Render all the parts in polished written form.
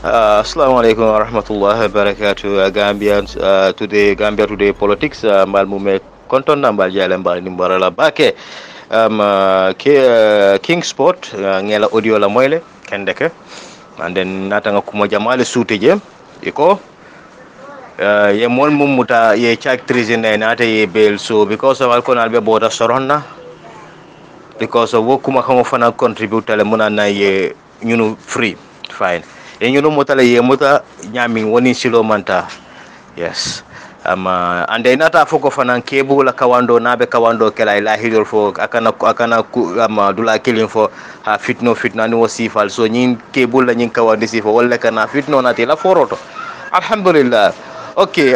Assalamu alaikum wa rahmatullahi wa barakatuh. Gambia today politics. Mbal mume konton na mbal jale mbal ni mbarala bake. King Sport ngela audio la moyle kendeke. And then natanga kumo jamale suute je. Iko ye mon mumuta ye chak trizin na nata ye bail so because of alkon albe boda soronna. Because of wokuma kamo fana contribute le muna na ye free. Fine. And you know motala ye mota nyaming woni silo manta. Yes. And then nata foko fanan kebu la kawando nabe kawando kela ila hidol fo akana dula killing for ha fitna ni wasifal so nyin kebu la nyin kawandi sifo wala kana fitno na tela foroto. Alhamdulillah. Okay,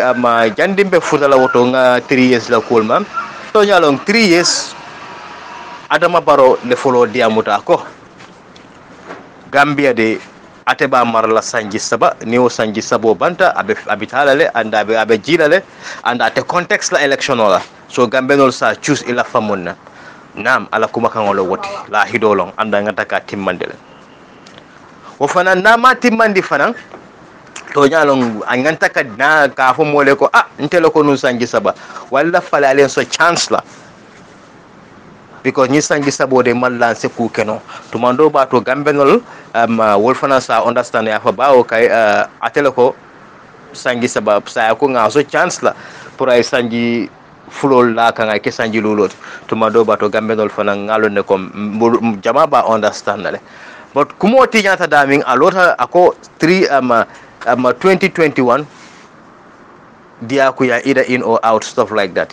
jandimbe futala woto nga 3 years la kulma. To nyalong 3 years Adama Barrow le follow diamuta ko. Gambia de ateba marla sanji saba niwo sanji sabo banta abitalale and abe jilale and at the context la election ola so gambenol sa choose ila famonna nam ala kuma kan wala woti la hidolong anda ngata ka timmandele wo fana nama timmandi fana to nyalong anganta ka na ka fo mole ko ntelo ko nun sanji saba wala fala len so chance la because ni sangi sabo de man lan se ku keno to mando ba to gambenol wolfana sa understand ya fa bawo kay atele ko sangi saba sa ko nga so chance la pour ay sangi fulol la ka ke sangi lulot to mando ba to gambenol fana ngalo ne ko jama ba understand le but kumo ti nyata daming alota ako 2021 dia ku ya either in or out stuff like that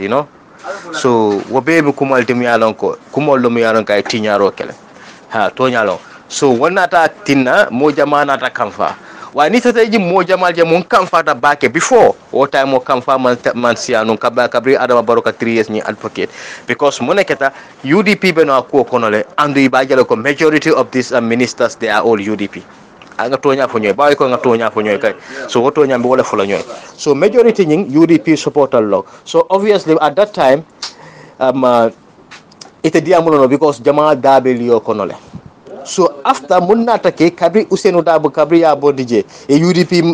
so wobe kumal dem yalon ko kumol dum yalon kay tinyaro kele ha to nyalon so wonata tinna mo jamana ta kamfa wa ni tata ji mo jamal je mon kamfa ta bake before o time mo kamfa man sianu kabri Adama Barrow ka 3 years ni advocate because moneketa UDP beno ko konole andu ibajale ko majority of these ministers they are all UDP nga tonya fo nyoy bawi ko nga tonya fo nyoy kay so woto nyambe wala fo la nyoy so majority nying UDP supporter lo so obviously at that time ite diamulo because jama dabel yo konole so after munna take kabri Ousainou Darboe kabri ya bodije e UDP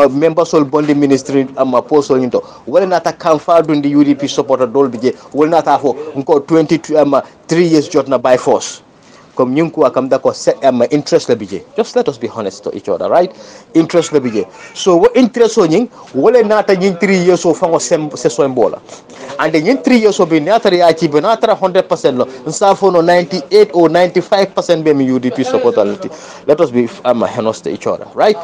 member sol bondi ministry posol nyito wala nata kamfa dundi UDP supporter dol bije wala nata fo nko 3 years jotna by force comme nyunku akam dako interest la bije just let us be honest to each other right interest la bije so what interest so nying wala nata nyin 3 years so fango se so mbola and nyin 3 years so be nata ya ci be nata 100% lo nsafo no 98 or 95% be mi UDP supportality let us be honest to each other right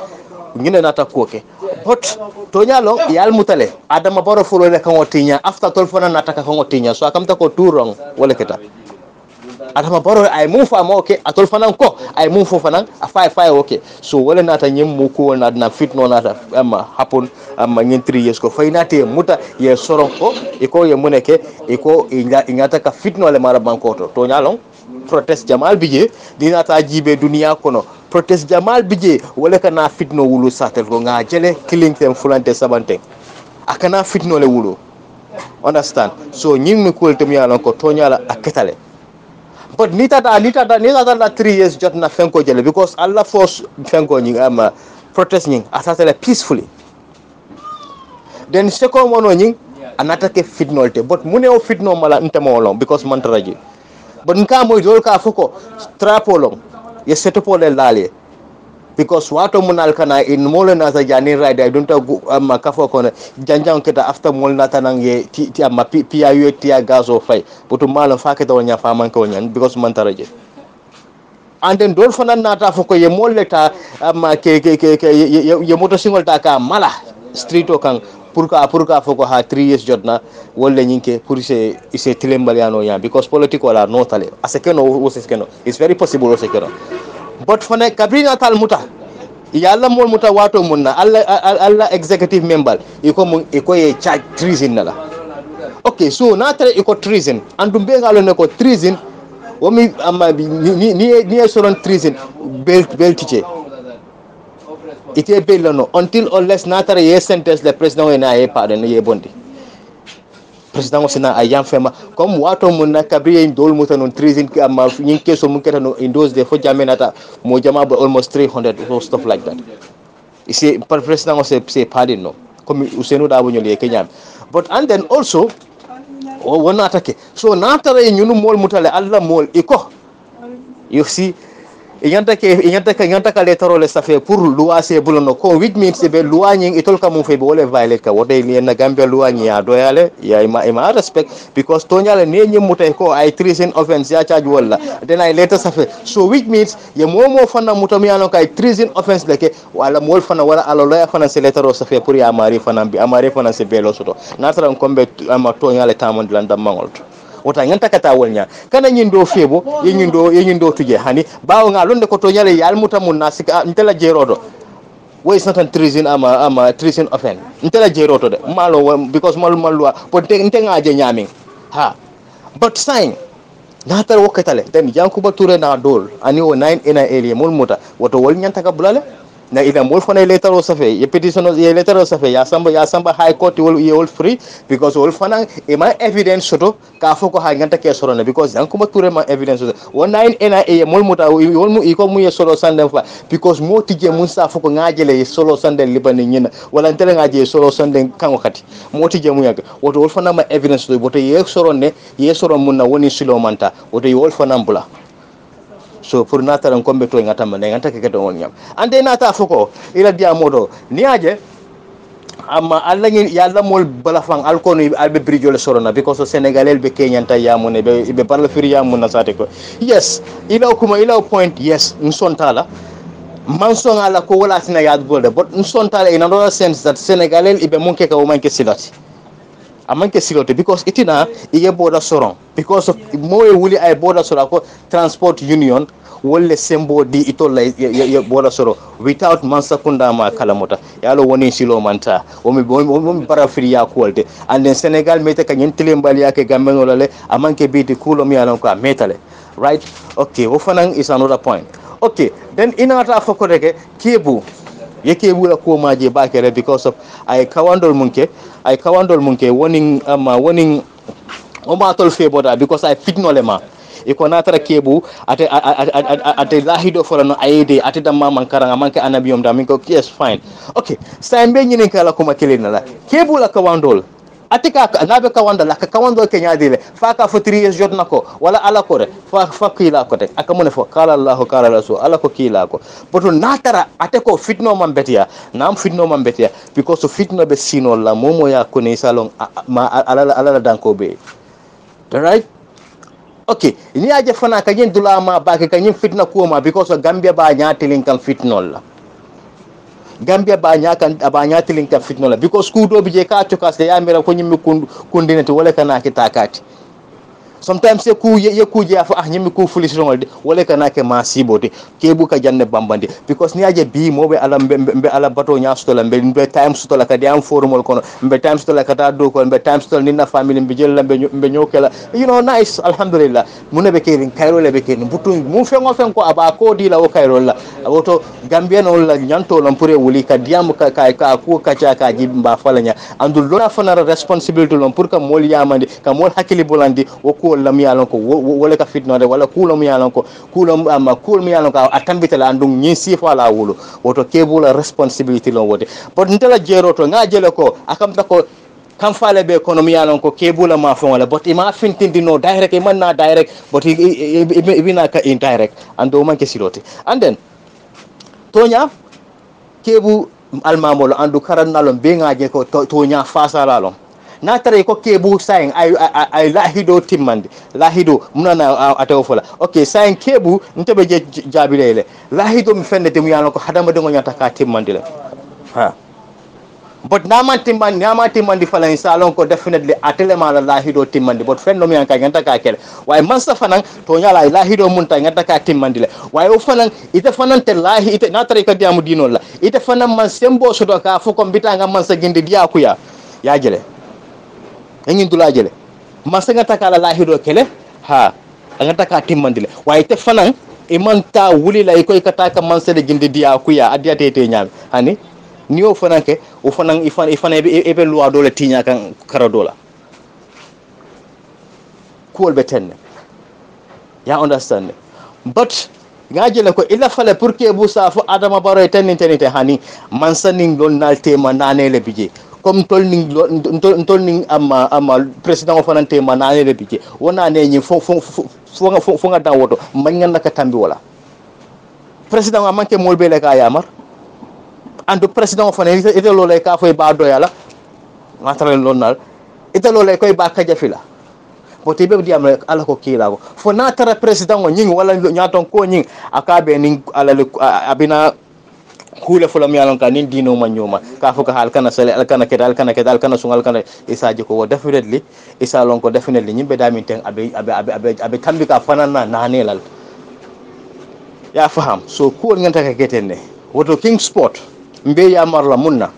ngine nata koke but to nyalo yal mutale Adama Barrow folo le kan otinya after tolfona nata kan otinya so akam tako turong wala keta Adama Barrow ay move fa mo okay atol fanan ko ay move fo fanan a fay okay so wala nata nyem mu ko na fitno nata happen nyen 3 years ko faynate muta ye soron ko e ko ye muneke e ko ingata ka fitno le mara bankoto to nyalon protest jamal bije dinata jibe dunia kono protest jamal bije wala kana fitno wulu satel ko nga jele killing them fulante sabante akana fitno le wulu understand so nyim mi ko tem yalon ko to nyala aketale but nita la 3 years jot na fenko jele because Allah force fenko nying protest nying asatele peacefully then second one nying anata ke fitnolte but muneo fitno mala ntemo long because man taraji but nka moy dol ka foko trapolong ye setopole lale because wato munal kana in mole na sa jani ride I don't kafo kono janjang keta after mol na tanang ye ti PIU ti gazo fay butu mala faketa wonya faman ko nyan because man taraje and then dol fanan nata foko ye mol leta ke ye moto single ta ka mala street o kan pour ka foko ha 3 years jotna wolle nyinke pour se tilembaliano ya because political wala no tale asekeno wosekeno it's very possible wosekeno but fane kabrina tal muta yalla mol muta wato munna alla executive member iko ye charge treason nala okay so na tare iko treason andum be ngalo ne ko treason womi ni soron treason beltiche ite belano until unless na tare ye sentence le president na ye pardon ye bondi president osina ayam fema comme wato mun na kabriye dol mutanon treason amma nyin keso mun ketano in those day fo jamenata mo jama ba almost 300 or stuff like that c'est president o c'est pardon no comme Ousainou Darboe ñol ye kenyam but and then also o wona attaque so natara ñunu mol mutale alla mol iko you see iganta ka letaro le safe pour loi se bulono ko which means be loi nyi itol ka mum fe be wole violate ka wote ni na Gambia loi nyi ya doyale ya ima respect because to nyale ne nyi mutay ko ay treason offense ya charge wala then ay letter safe so which means ye momo fana mutami alon kay treason offense leke wala mol fana wala alo lawyer fana se letaro safe pour ya mari fana se belo soto natara kombe ama to nyale tamon landa mangol wota nganta kata wolnya kana nyindo febo yenyindo tuje hani bawo nga londe ko to nyale yal mutamun nasika ntela jerodo way satan treason ama treason offense ntela jerodo de malo because malwa po nte ngaje nyami ha but sign natar wokatale den yankuba touré na dol ani o 9 ena area mol muta woto wol nyanta ka bulale na ida mol fana letter o safe ye petition ye letter o safe ya samba high court wol free because wol fana e ma evidence soto ka foko ha nganta ke sorona because yankuma touré ma evidence soto wona ena e mol muta wol mu iko mu ye solo sande fa because mo tije mun sa foko ngajele ye solo sande libani nyina wala ntele ngaje solo sande kan wakati mo tije mu yaga woto wol fana ma evidence soto woto ye sorone ye soro mun na woni silo manta woto wol fana mbula so pour nataran kombe to ngata man ngata ke do won nyam ande nata foko ila dia modo niaje amma alla ngi yalla mol balafang alkono albe bridjole sorona because senegalel be kenyanta yamune be parle firi yamuna sate ko yes ila point yes nsontala manson ala ko wala sina yad bolde but nsontala in another sense that senegalel ibe monke ka o manke silati amanke silote because itina iye border soron because of moye wuli ay border soro ko transport union wolle sembo di itolla ye border soro without mansakunda ma kalamota yalo woni silo manta o mi bara firi ya kolde and then Senegal mete ka nyentile mbali yake gambeno lale amanke biti kulo mi alon ko metale right okay wo fanan is another point okay then inata foko reke kebu yake bula ko maje bakere because of ay kawandol munke warning o ma tol feboda because I fitnolema iko natara kebu ate lahido forano ayede ate damma man karanga manke anabiyom da min ko yes fine okay sambe nyini kala ko makelina la kebu la kawandol atika nabe kawanda la kawando ke nyaadile faka fo 3 years jot nako wala ala ko re fa kila ko te akamone fo kala allah kala rasul ala ko kila ko boto natara ate ko fitno man betia nam fitno man betia because fitno be sino la momo ya ko ne salon ma ala danko be right okay ni aje fana ka yen dula ma ba ka yen fitna ko ma because Gambia ba nyaatilin kan fitnol la Gambia ba nyaatilin kan fitnol la because ku do bi je ka chokas ya mera ko nyimmi kundinete wala kana kitakati sometimes ye kuje afa nyimmi ku fulis rongolde wala kana ke masibote kebu ka janne bambande because ni aje bi mobe ala mbe ala bato nyaasto la mbe time sto la ka di am formal kono mbe time sto la ka ta do ko mbe time sto ni na family mbe jel la mbe nyokela you know nice alhamdulillah munebe kelin kayro le be kelin butu mu fengo ko aba ko di la o kayro la woto Gambia no la nyanto la pure wuli ka diam ka ko ka cha ka jimba falanya andul lona fanara responsibility lon pour ka mol yamande ka mol hakili bolandi o la mi yalon ko wala ka fitno de wala kulo mi yalon ko kulo amma kul mi yalon ko atambita la andum nyi sifa la wulu woto kebula responsibility lon wote but ntela jeroto nga jele ko akam ta ko kam faale be economy yalon ko kebula ma fon wala but ima fintindi no direct man na direct but ibina ka indirect ando man ke silote and then tonya kebu almamolo andu karannalon be ngaje ko tonya fasalalo na tare ko kebu sain ay lahido timmande lahido munana ataw fola okay sain kebu ntebe je jabilele lahido mi fennete mu yalon ko hadama de ngonyata ka timmande la ha but naman timmandi fala salon ko definitely atele mala lahido timmandi but fenno mi anka nganta ka kele way man sa fanan to nyala lahido munta nganta ka timmandi le way o fanan ite fanan te lahi ite na tare ka diamu dinol la ite fanan man sembo so do ka fuko mbita ngam man sa gindi dia kuya ya jele ngin dula jele masanga takala lahido kele ha ngata ka timmandile waye te fanan e manta wuli la ikoy kata ka mansede gindi dia kuya adiate te nyaam hani ni o fanan ke o fanan ifan e be loi dole tinya kan karadola cool betenne ya understand but ngajele ko ila fale pour que bu sa fo adama baro teninte hani man saning don nalte ma nanele bije comme tolning ama président o fanante ma nanele bije wona ne ni fo nga dawoto man nga naka tambi wala président a manke molbe le ka yamar ando président o fanane ite lolay ka foy ba doyala matale lonnal ite lolay koy ba kajafila bote be di am ala ko kila ko fo na tara président o nying wala nyaton ko nying akabe ning ala abina kule fo lam yalon ka nin dino ma nyoma ka fo ka hal kana sale al kana kedal kana kedal kana sungal kana isaji ko definitely isa lon ko definitely nyimbe damin ten abe tambi ka fanana nanelal ya faham so ko nganta ka ketenne woto king sport mbe ya marla munna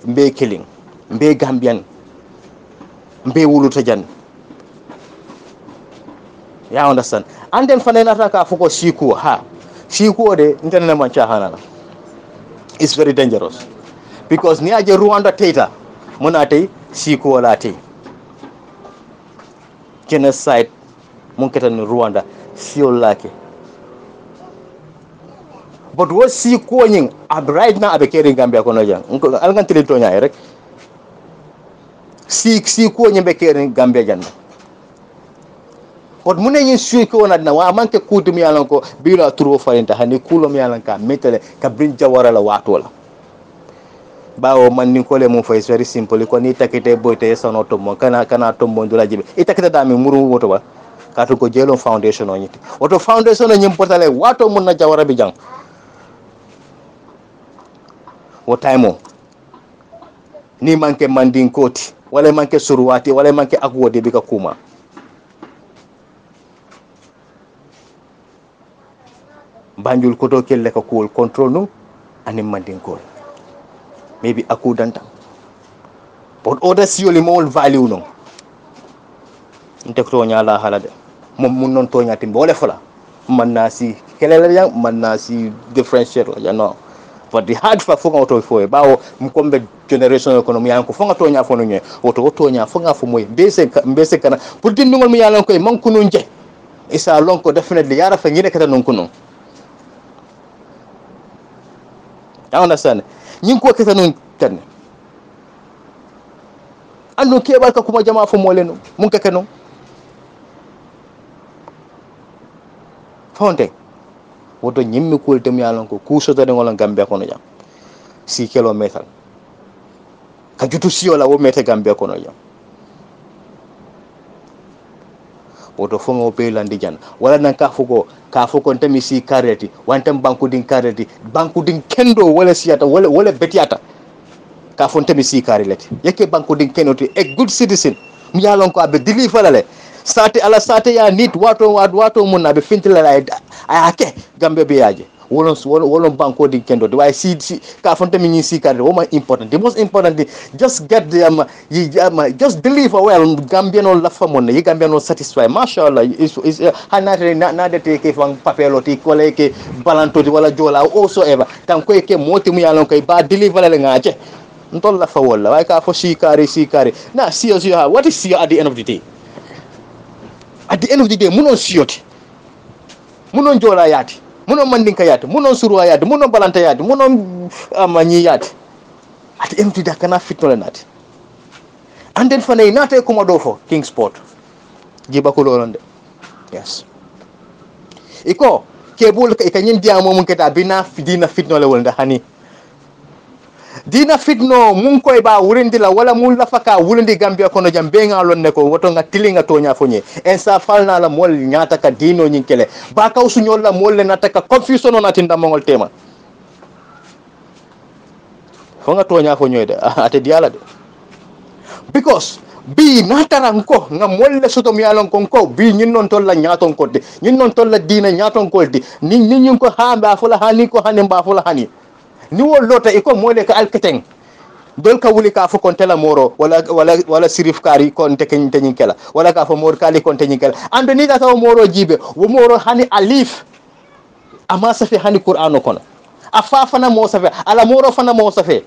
mbe killing mbe gambian mbe wuluta jan ya understand and then fanena ta ka fuko shiku de interne man chahanana it's very dangerous because ni aje Rwanda teta munate shiku wala te genocide mun ketan Rwanda siol lake but what shiku nyin ab right now abe kere Gambia kono jang algan tele tonya rek shiku nyin be kere Gambia jan but mune yin suiko wona na wa manke kudum yalan ko bila turo farinta hani kulom yalan ka metele ka brin jawara la watola bawo man ni ko le mo fay very simple ko ni takite boyte sono to mo kana to mo dula jibe itakita dami muru woto ba ka to ko jelo foundation o nyiti woto foundation o nyim portale wato mun na jawara bi jang wo time ni manke mandin koti wala manke suruwati wala manke akwode bi ka kuma Banjul koto kelle ka cool control no anim mandin call maybe akudanta but other sioli mol value no ndekto nyala halade mun non to nyati mbole fala man na si kelele yang man na si differentiate la no but the hard for fonga auto fo bawo mkombe generation economy yanko fonga to nya fo no nye auto to nya fonga fo moy mbese kana pour dindungol mi yalan koy man kunu nje isa lonko definitely yara fa nyine kata non kunu I understand. Ñing ko keta non tan. Ando kebal ka kuma jama fo moleno mun ka keno. Fonte. Woto ñimmi ko tem yalon ko ku soto de ngolon Gambia kono jam. 6 km. Ka jutu siola wo mete Gambia kono jam. Woto fongo be landi jan wala nan ka fugo ntami si kareti wantem banku din kendo wala siata wala betiata ka fo ntami si kareleti yake banku din kenoti a good citizen mi yalon ko abe deliver le sate ya nit wato mun abe fintila la ake Gambia be yaje wolon banko di kendo why see ka fonte mi si card wo ma important the most important thing just get the just deliver well Gambian on la famone yi Gambian on satisfy mashallah is hanate na de ke fan papeloti ko le ke balantoti wala jola also ever tan ko ke moti mu yalon kay ba deliver le ngaje ntol la fa wala why ka fo si kari na see what is see at the end of the day munon sioti munon jola yati munon mandinka yati munon surwa yati munon balanta yati munon amanyi yati ati empty da kana fitnole nati and then fanay nata kuma do fo king sport jiba ko lolonde yes iko kebul ka nyin diamo mun keta bina dina fitnole wonda hani dina fitno mun koy ba wurindi la wala mun la faka wurindi Gambia kono jam be ngalon ne ko woto nga tilinga to nya fonye en sa falna la mol nyata ka dino nyinkele ba ka usunyol la mol le nataka confusion on atinda mongol tema fonga to nya fonye de ate diala de because bi nataran ko nga molle soto mi alon ko bi nyin non tolla nyaton ko de nyin non tolla dina nyaton ko de ni nyin ko ha ba fula hani ko hanen ba fula hani ni wol lota iko mole ka alketeng dol ka wuli ka fo kon tela moro wala sirif kari kon te ken tenyin kala wala ka fo mor kali kon tenyin kala ando ni da taw moro jibe wo moro hani alif ama safi hani qur'ano kono afa fana mo safi ala moro fana mo safi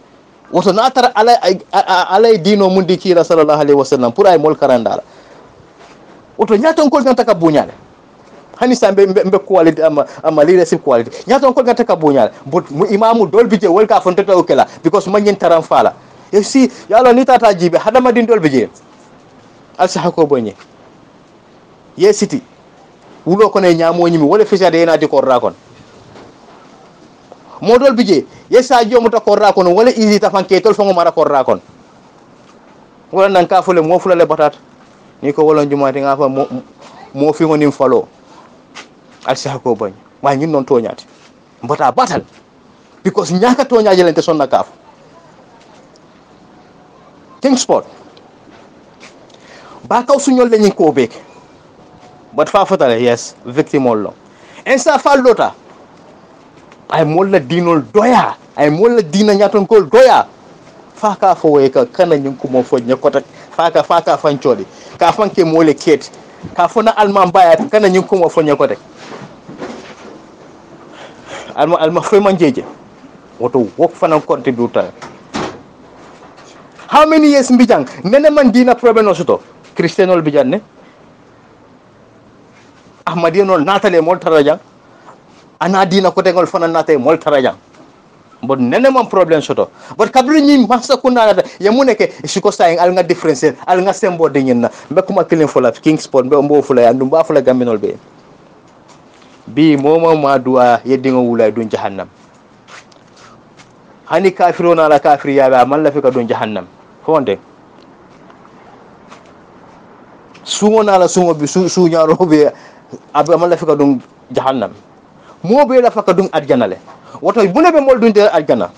woto natar ala dino mundi kila sallallahu alaihi wasallam pour ay mol karandala woto nyaton ko tan taka bunyale hani sa mbe quality ama leadership quality nyaton ko ngata ka bunyal but mu imamu dolbije wol ka fonta to kala because man yin taran fala you see yalo ni tata jibe hadama din dolbije alsa hako bonye ye city wulo ko ne nyamo nyimi wala fisa de na di ko rakon modol bije ye sa jomu ta ko rakon wala easy ta fanke tol fango mara ko rakon wala nan ka fule mo fulale batat ni ko wolon jumaati nga fa mo fi ngonim falo alsa ko bañ ma ñun non toñati mbata batal because ñaka toñaje lente sonna kaf king sport ba kaw suñol lañu ko bek but fa fatale yes victim ollo en sa fallota ay molla dinol doya ay molla dina nyaton kol doya faka fo we ka kana ñun ko mo fo ñakota faka fancodi ka fanke mole ket ka fona alman bayat kana ñun ko mo fo ñakota alma fo man jeje woto wok fana contributor how many years mbijang nene man dina problem no soto christianol bijan ne ahmadiyano natale mol taraja ana dina ko tegol fana natale mol taraja bon nene man problem soto but kabri ni masa kunana ya muneke siko saying al nga difference al nga sembo de nyina be kuma kilin fola king sport be mbo fula ya ndum ba fula gaminol be bi momo ma duwa yedingo wulay dun jahannam hani kafirona la kafir ya ba man la fika dun jahannam fonde suŋona la suŋo bi suñaro be abe man la fika dun jahannam mo be la faka dun arjana le woto bune be mol dun de arjana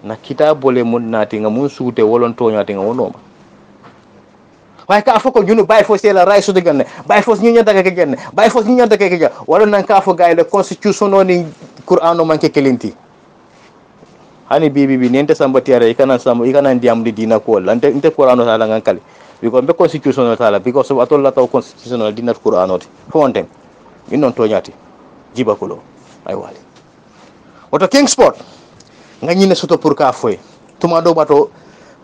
na kitabole mun nati nga mun suute wolon toñati nga wonoma way ka foko junu bay fo c'est la ray so de ganne bay fo ñu ñanta ke genne bay fo ñu ñanta ke ja wala nan ka fo gaay le constitution oni qur'an o manke kelenti hani bibi nente sambati are ikana sam ikana ndiam di dina ko lante inte qur'an o sala ngan kali because be constitution o sala because atol la taw constitution o dina qur'an o fonten min non toñati jiba ko lo ay wali woto king sport nga ñine soto pour ka foy tuma do bato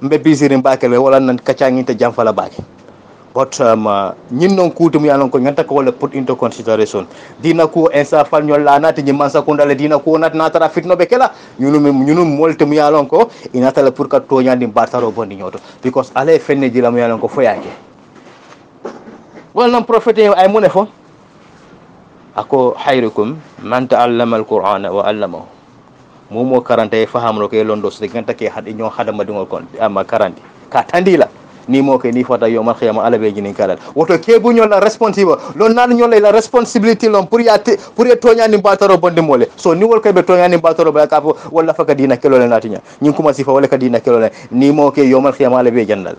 mbe bisiri mbakele wala nan kaccangi te jamfala baki but ñin non kuutum ya non ko nganta ko wala put into consideration dina ko ensa fal ñol la nati ñi man sakundale dina ko nat na tara fitno be kala ñunu molte mu ya lon ko inata la pour ka toñandi bartaro bondi ñoto because ale fenne jila mu ya lon ko foyake wala non prophète ay mune fo ako hayrukum man ta'allama alqur'ana wa 'allamahu momo karante fahamro ke londo so ganta ke hadi ñoo hadama dingol kon ama karanti ka tandila ni mo ke ni fata yo mal khiyama ala be jinin kala woto ke bu ñol la responsible lon nan ñol la responsibility lon pour ya toñani bataro bonde mole so ni wol kay be toñani bataro ba ka wala faka dina kelo le natinya ñin kuma sifa wala ka dina kelo le ni mo ke yo mal khiyama ala be jandal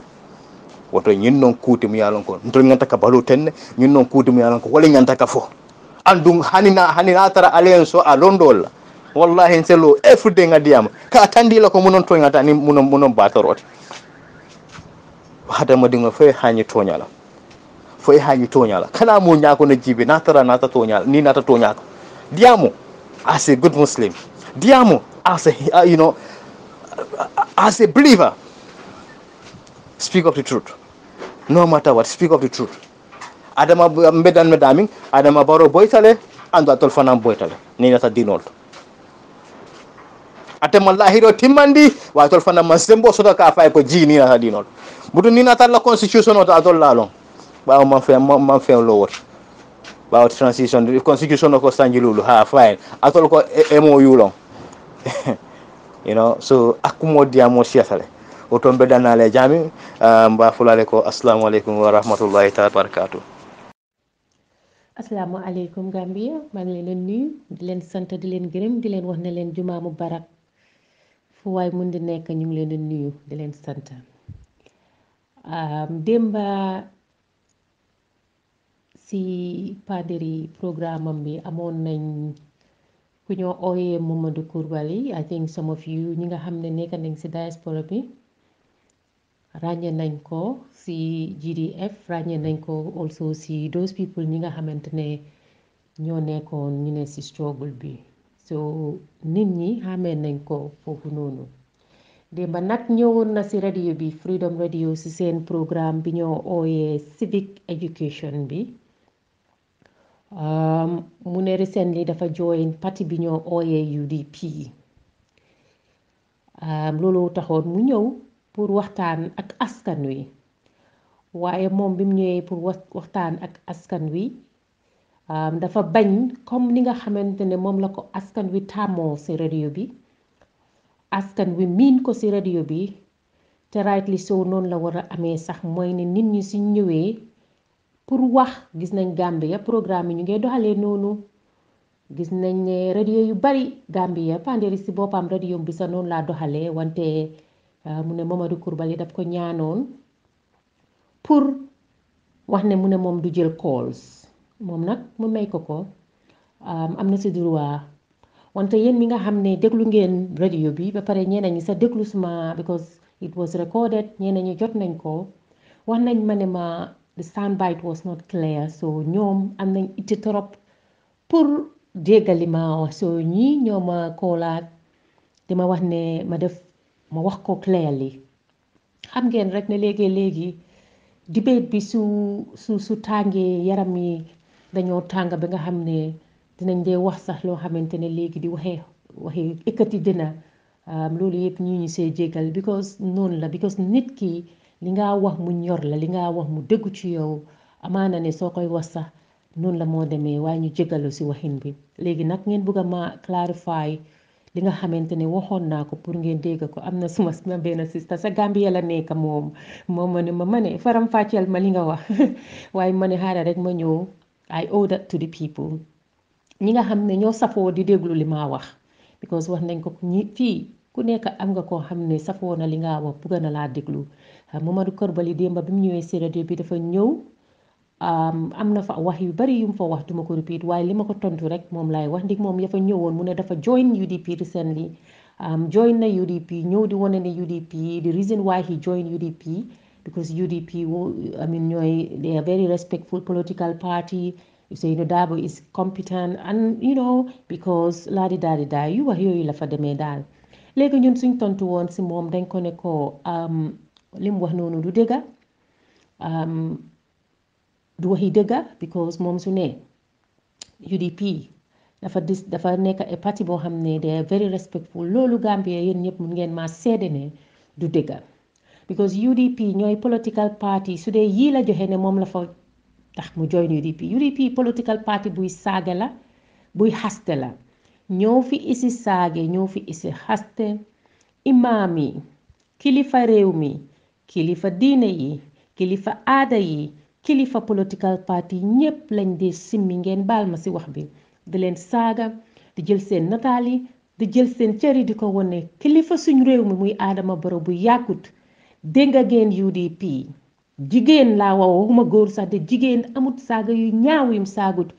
woto ñin non kuti mu yalon ko ntol nganta ka balu ten ñin non kuti mu yalon ko wala nganta ka fo andum hanina tara alliance a londol wallahi selo everyday ngadiyama ka tandila ko munon toñata ni munon batorote hada madinga fay hañi toñala kana mo ñako na jibe nata toñala ni nata toñako diamo as a good muslim diamo as a as a believer speak of the truth no matter what speak of the truth adama medami adama baro boytale ando atol fanam boytale ni nata dinol atema lahiro timmandi wa tol fanam sembo soto ka fay ko ji ni nata dinol budu ni nata la constitution o atol lalon ba man fe lo wot ba transition constitution ko sanjilulu ha fine atol ko emo yulon so akumo diamo siasale o to bedana le jami mba fulale ko assalamu alaikum wa rahmatullahi ta'ala barakatuh. Assalamu alaikum Gambia maa ngi leen nuyu di leen sant di leen gërëm di leen wax ne leen jumaa mubarak fu waay mun di nekk ñu ngi leen di nuyu di leen sant démba si padiri programme am bi amoon nañ ku ñoo ooyee Momodou Coulibaly I think some of you ñi nga xam ne nekk nañ si diaspora bi ràññee nañ ko si GDF ràññee nañ ko also si those people ñi nga xamante ne ñoo nekkoon ñu ne si struggle bi so nit ñi xamee nañ ko foofu noonu démba nag ñëwoon na si radio bi Freedom Radio si seen programme bi ñoo ooyee civic education bi mu ne recently dafa join parti bi ñoo ooyee UDP loolu taxoon mu ñëw pour waxtaan ak askan wi waaye moom bi mu ñëwee pour waxtaan ak askan wi dafa bañ comme ni nga xamante ne moom la ko askan wi tàmmoo ci radio bi askan wi miin ko ci radio bi te rightly so noonu la war a amee sax mooy ne nit ñi suñ ñëwee pour wax gis nañ Gambia programme yi ñu ngi doxalee noonu gis nañ ne radio yu bari Gambia Panderi ci boppam radio bi sax noonu laa doxalee wante mu ne Momodou Coulibaly daf ko ñaanoon pour wax ne mu ne moom du jël calls moom nag mu may ko am na ci droit wante yéen mi nga xam ne déglu ngeen radio bi ba pare ñeneen ñi sax déglu suma because it was recorded ñeneen ñi jot nañ ko wax nañ ma ne ma the soundbite was not clear so ñoom am nañ itti torop pour déggali ma wax so ñii ñoo ma koolaat di ma wax ne ma wax ko clearly xam ngeen rek ne léegi debate bi su tàngee yaram yi dañoo tàng ba nga xam ne dinañ dee wax sax loo xamante ne léegi di waxee ekkati dina loolu yëpp ñu see jégal because noonu la because nit ki li nga wax mu ñor la li nga wax mu déggu ci yow amaana ne soo koy wax sax noonu la moo demee waaye ñu jégalu ci waxin bi léegi nag ngeen bëgg a ma clarify li nga xamante ne waxoon naa ko pour ngeen dégg ko am na suma benn sista sa Gambia la nekk moom ma ne ma ne faram fàcceel ma li nga wax waaye ma ne xaaral rek ma ñëw I owe that to the people ñi nga xam ne ñoo safoo di déglu li ma wax because wax nañ ko ñi fii ku nekk am nga koo xam ne safoo na li nga wax bugg na laa déglu Momodou Coulibaly démba bi mu ñëwee si rajo bi dafa ñëw am na fa wax yu bari yu mu fa wax duma ko repeat waaye li ma ko tontu rek moom laay wax ndig moom yafa ñëwoon mu ne dafa join UDP recently join na UDP ñëw di wane ne UDP the reason why he joined UDP because UDP I mean ñooy they are very respectful political party Ousainou Darboe is competent and because laa di daal di daal yu wax yooyu la fa demee daal léegi ñun suñ tontu woon si moom dañ ko ne ko li mu wax noonu du dëgga du waxi dëgga because moom su ne UDP dafa nekk a parti boo xam ne they are very respectful loolu Gambia yéen ñëpp mun ngeen maa seede ne du dëgga because UDP ñooy political party su dee yii la joxe ne moom la fa tax mu join UDP political party buy saaga la buy xaste la ñoo fi isi saage ñoo fi isi xaste imaam yi kilifa réew mi kilifa diine yi kilifa aada yi kilifa political party ñépp lañ dee simmi ngeen baal ma ci wax bi di leen saaga di jël seen nataal yi di jël seen cëri di ko wone kilifa suñ réew mi muy Adama Barrow bu yàggut dégg ngeen UDP jigéen laa waxuma góor sax de jigéen amut saaga yu ñaaw yum saagut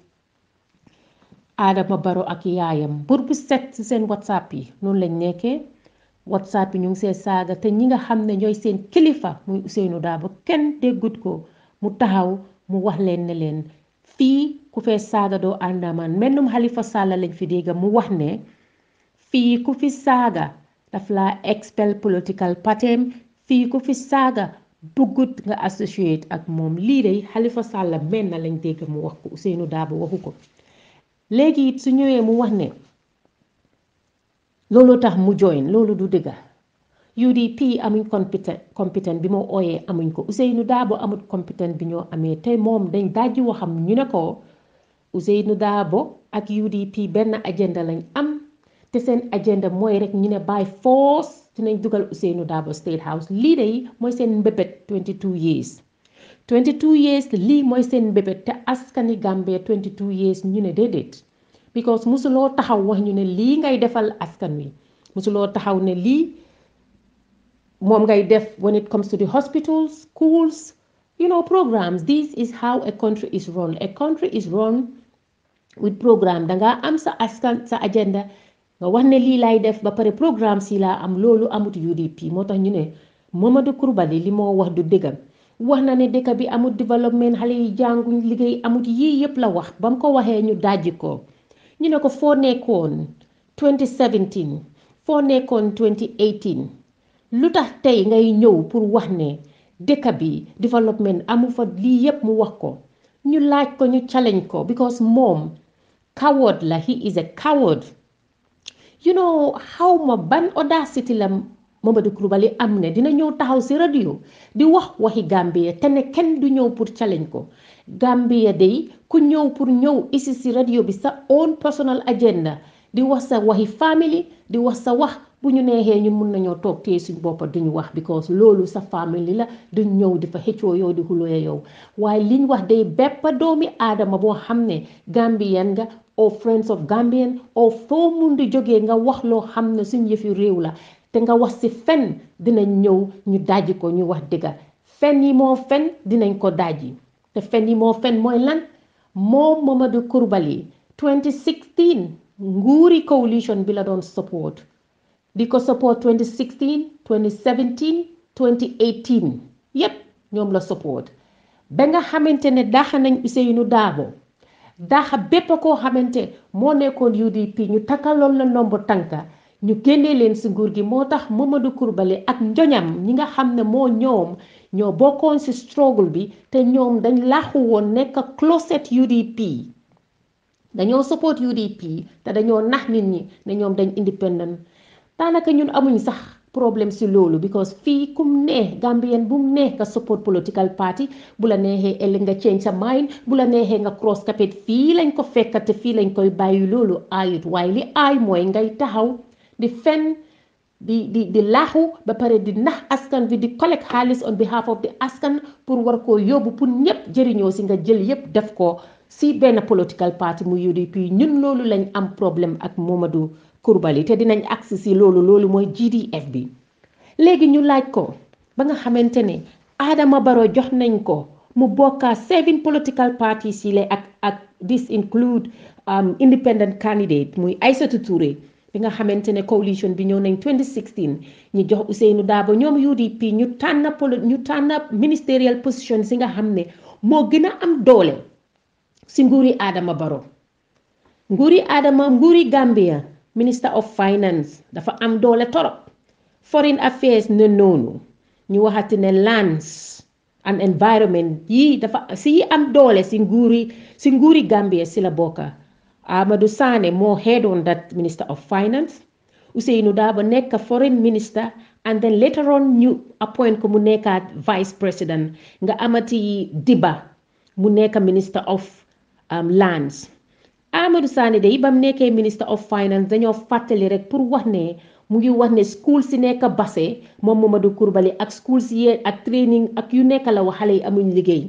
Adama Barrow ak yaayam bur bu set ci seen WhatsApp yi noonu lañ nekkee WhatsApp yi ñu ngi see saaga te ñi nga xam ne ñooy seen kilifa muy Ousainou Darboe kenn déggut ko mu taxaw mu wax leen ne leen fii ku fee saaga doo àndamaan mennum Halifa Sallah lañ fi dégga mu wax ne fii ku fi saaga daf laa expel political partem fii ku fi saaga buggut nga associate ak moom lii de Halifa Sallah menn lañ dégg mu wax ko Ousainou Darboe waxu ko léegi it su ñëwee mu wax ne loolu tax mu join loolu du dëgga UDP amuñ compétent bi moo ooyee amuñ ko Ousainou Darboe amut compétent bi ñoo amee te moom dañ dajji waxam ñu ne ko Ousainou Darboe ak UDP benn agenda lañ am te seen agenda mooy rek ñu ne by force dinañ dugal Ousainou Darboe State House lii de mooy seen mbébét 22 years lii mooy seen mbébét te askani Gambia 22 years ñu ne déedéet because musuloo taxaw wax ñu ne lii ngay defal askan wi musuloo taxaw ne lii moom ngay def when it comes to the hospitals schools programs. This is how a country is run. A country is run with program danga am sa askan sa agenda nga wax ne lii lay def ba pare programme si laa am loolu amut UDP moo tax ñu ne Momodou Coulibaly li moo wax du dëggam wax na ne dëkk bi amut développement xale yi jànguñ liggéey amut yii yëpp la wax ba mu ko waxee ñu dajji ko ñu ne ko foo nekkoon 2017 foo nekkoon 2018 lu tax tey ngay ñëw pour wax ne dëkk bi développement amu fa lii yëpp mu wax ko ñu laaj ko ñu challenge ko because moom coward la, he is a coward. You know how ma ban audacity la Momodou Coulibaly am ne dina ñëw taxaw si radio di wax waxi Gambia te ne kenn du ñëw pour challenge ko. Gambia day ku ñëw pour ñëw ici si radio bi sa own personal agenda di wax sa waxi family di wax sa wax bu ñu neexee ñun mun nañoo toog tey suñ boppa duñu wax because loolu sa family la duñ ñëw di fa xëccoo yow di xuloo yow waaye liñ wax day bépp doomi aadama boo xam ne Gambian nga or friends of Gambian or foo mun di jógee nga wax loo xam ne suñ yëfi réew la te nga wax si fen dinañ ñëw ñu dajji ko ñu wax dëgga fen yi moo fen dinañ ko dajji te fen yi moo fen mooy lan moom Momodou Coulibaly 2016 nguuri coalition bi la doon support di ko support 2016 2017 2018 yépp ñoom la support ba nga xamante ne daaxa nañ Ousainou Darboe daaxa bépp koo xamante moo nekkoon UDP ñu takkaloon la ndombo tànka ñu génnee leen si nguur gi moo tax Momodou Coulibaly ak njoñam ñi nga xam ne moo ñoom ñoo bokkoon si struggle bi te ñoom dañ laaxu woon nekk closet UDP dañoo support UDP te dañoo nax nit ñi ne ñoom dañ independent daanaka ñun amuñ sax problème si loolu because fii kum neex Gambien bu mu neex nga support political party bu la neexee ëllëg nga change sa mind bu la neexee nga cross capet fii lañ ko fekkate fii lañ koy bàyyi loolu aayut waaye li aay mooy ngay taxaw di fen di laaxu ba pare di nax askan bi di collect xaalis on behalf of the askan pour war koo yóbbu pour ñëpp jëriñoo si nga jël yëpp def ko si benn political party mu UDP ñun loolu lañ am problème ak Momodou Coulibaly te dinañ agsi si loolu mooy GDF bi léegi ñu laaj ko ba nga xamante ne Adama Barrow jox nañ ko mu bokka 7 political parties yi la ak this include independent candidate muy Aïssatou Touré bi nga xamante ne coalition bi ñëw nañ 2016 ñu jox Ousainou Darboe ñoom UDP ñu tànn ministerial position si nga xam ne moo gën a am doole si nguuri Adama Barrow nguuri Gambia Minister of Finance dafa am doole torop Foreign Affairs ne noonu ñu waxati ne Lands and Environment yi dafa si am doole si nguuri Gambia si la bokka Amadou Sane moo head on that Minister of Finance Ousainou Darboe nekk Foreign Minister and then later on ñu appoint ko mu nekkaat Vice President nga amati Diba mu nekk Minister of Lands Amadou Sane day bam nekkee Minister of Finance dañoo fàttali rek pour wax ne mu ngi wax ne school si nekk Basse moom Momodou Coulibaly ak school si yee ak training ak yu nekk la wax xale yi amuñ liggéey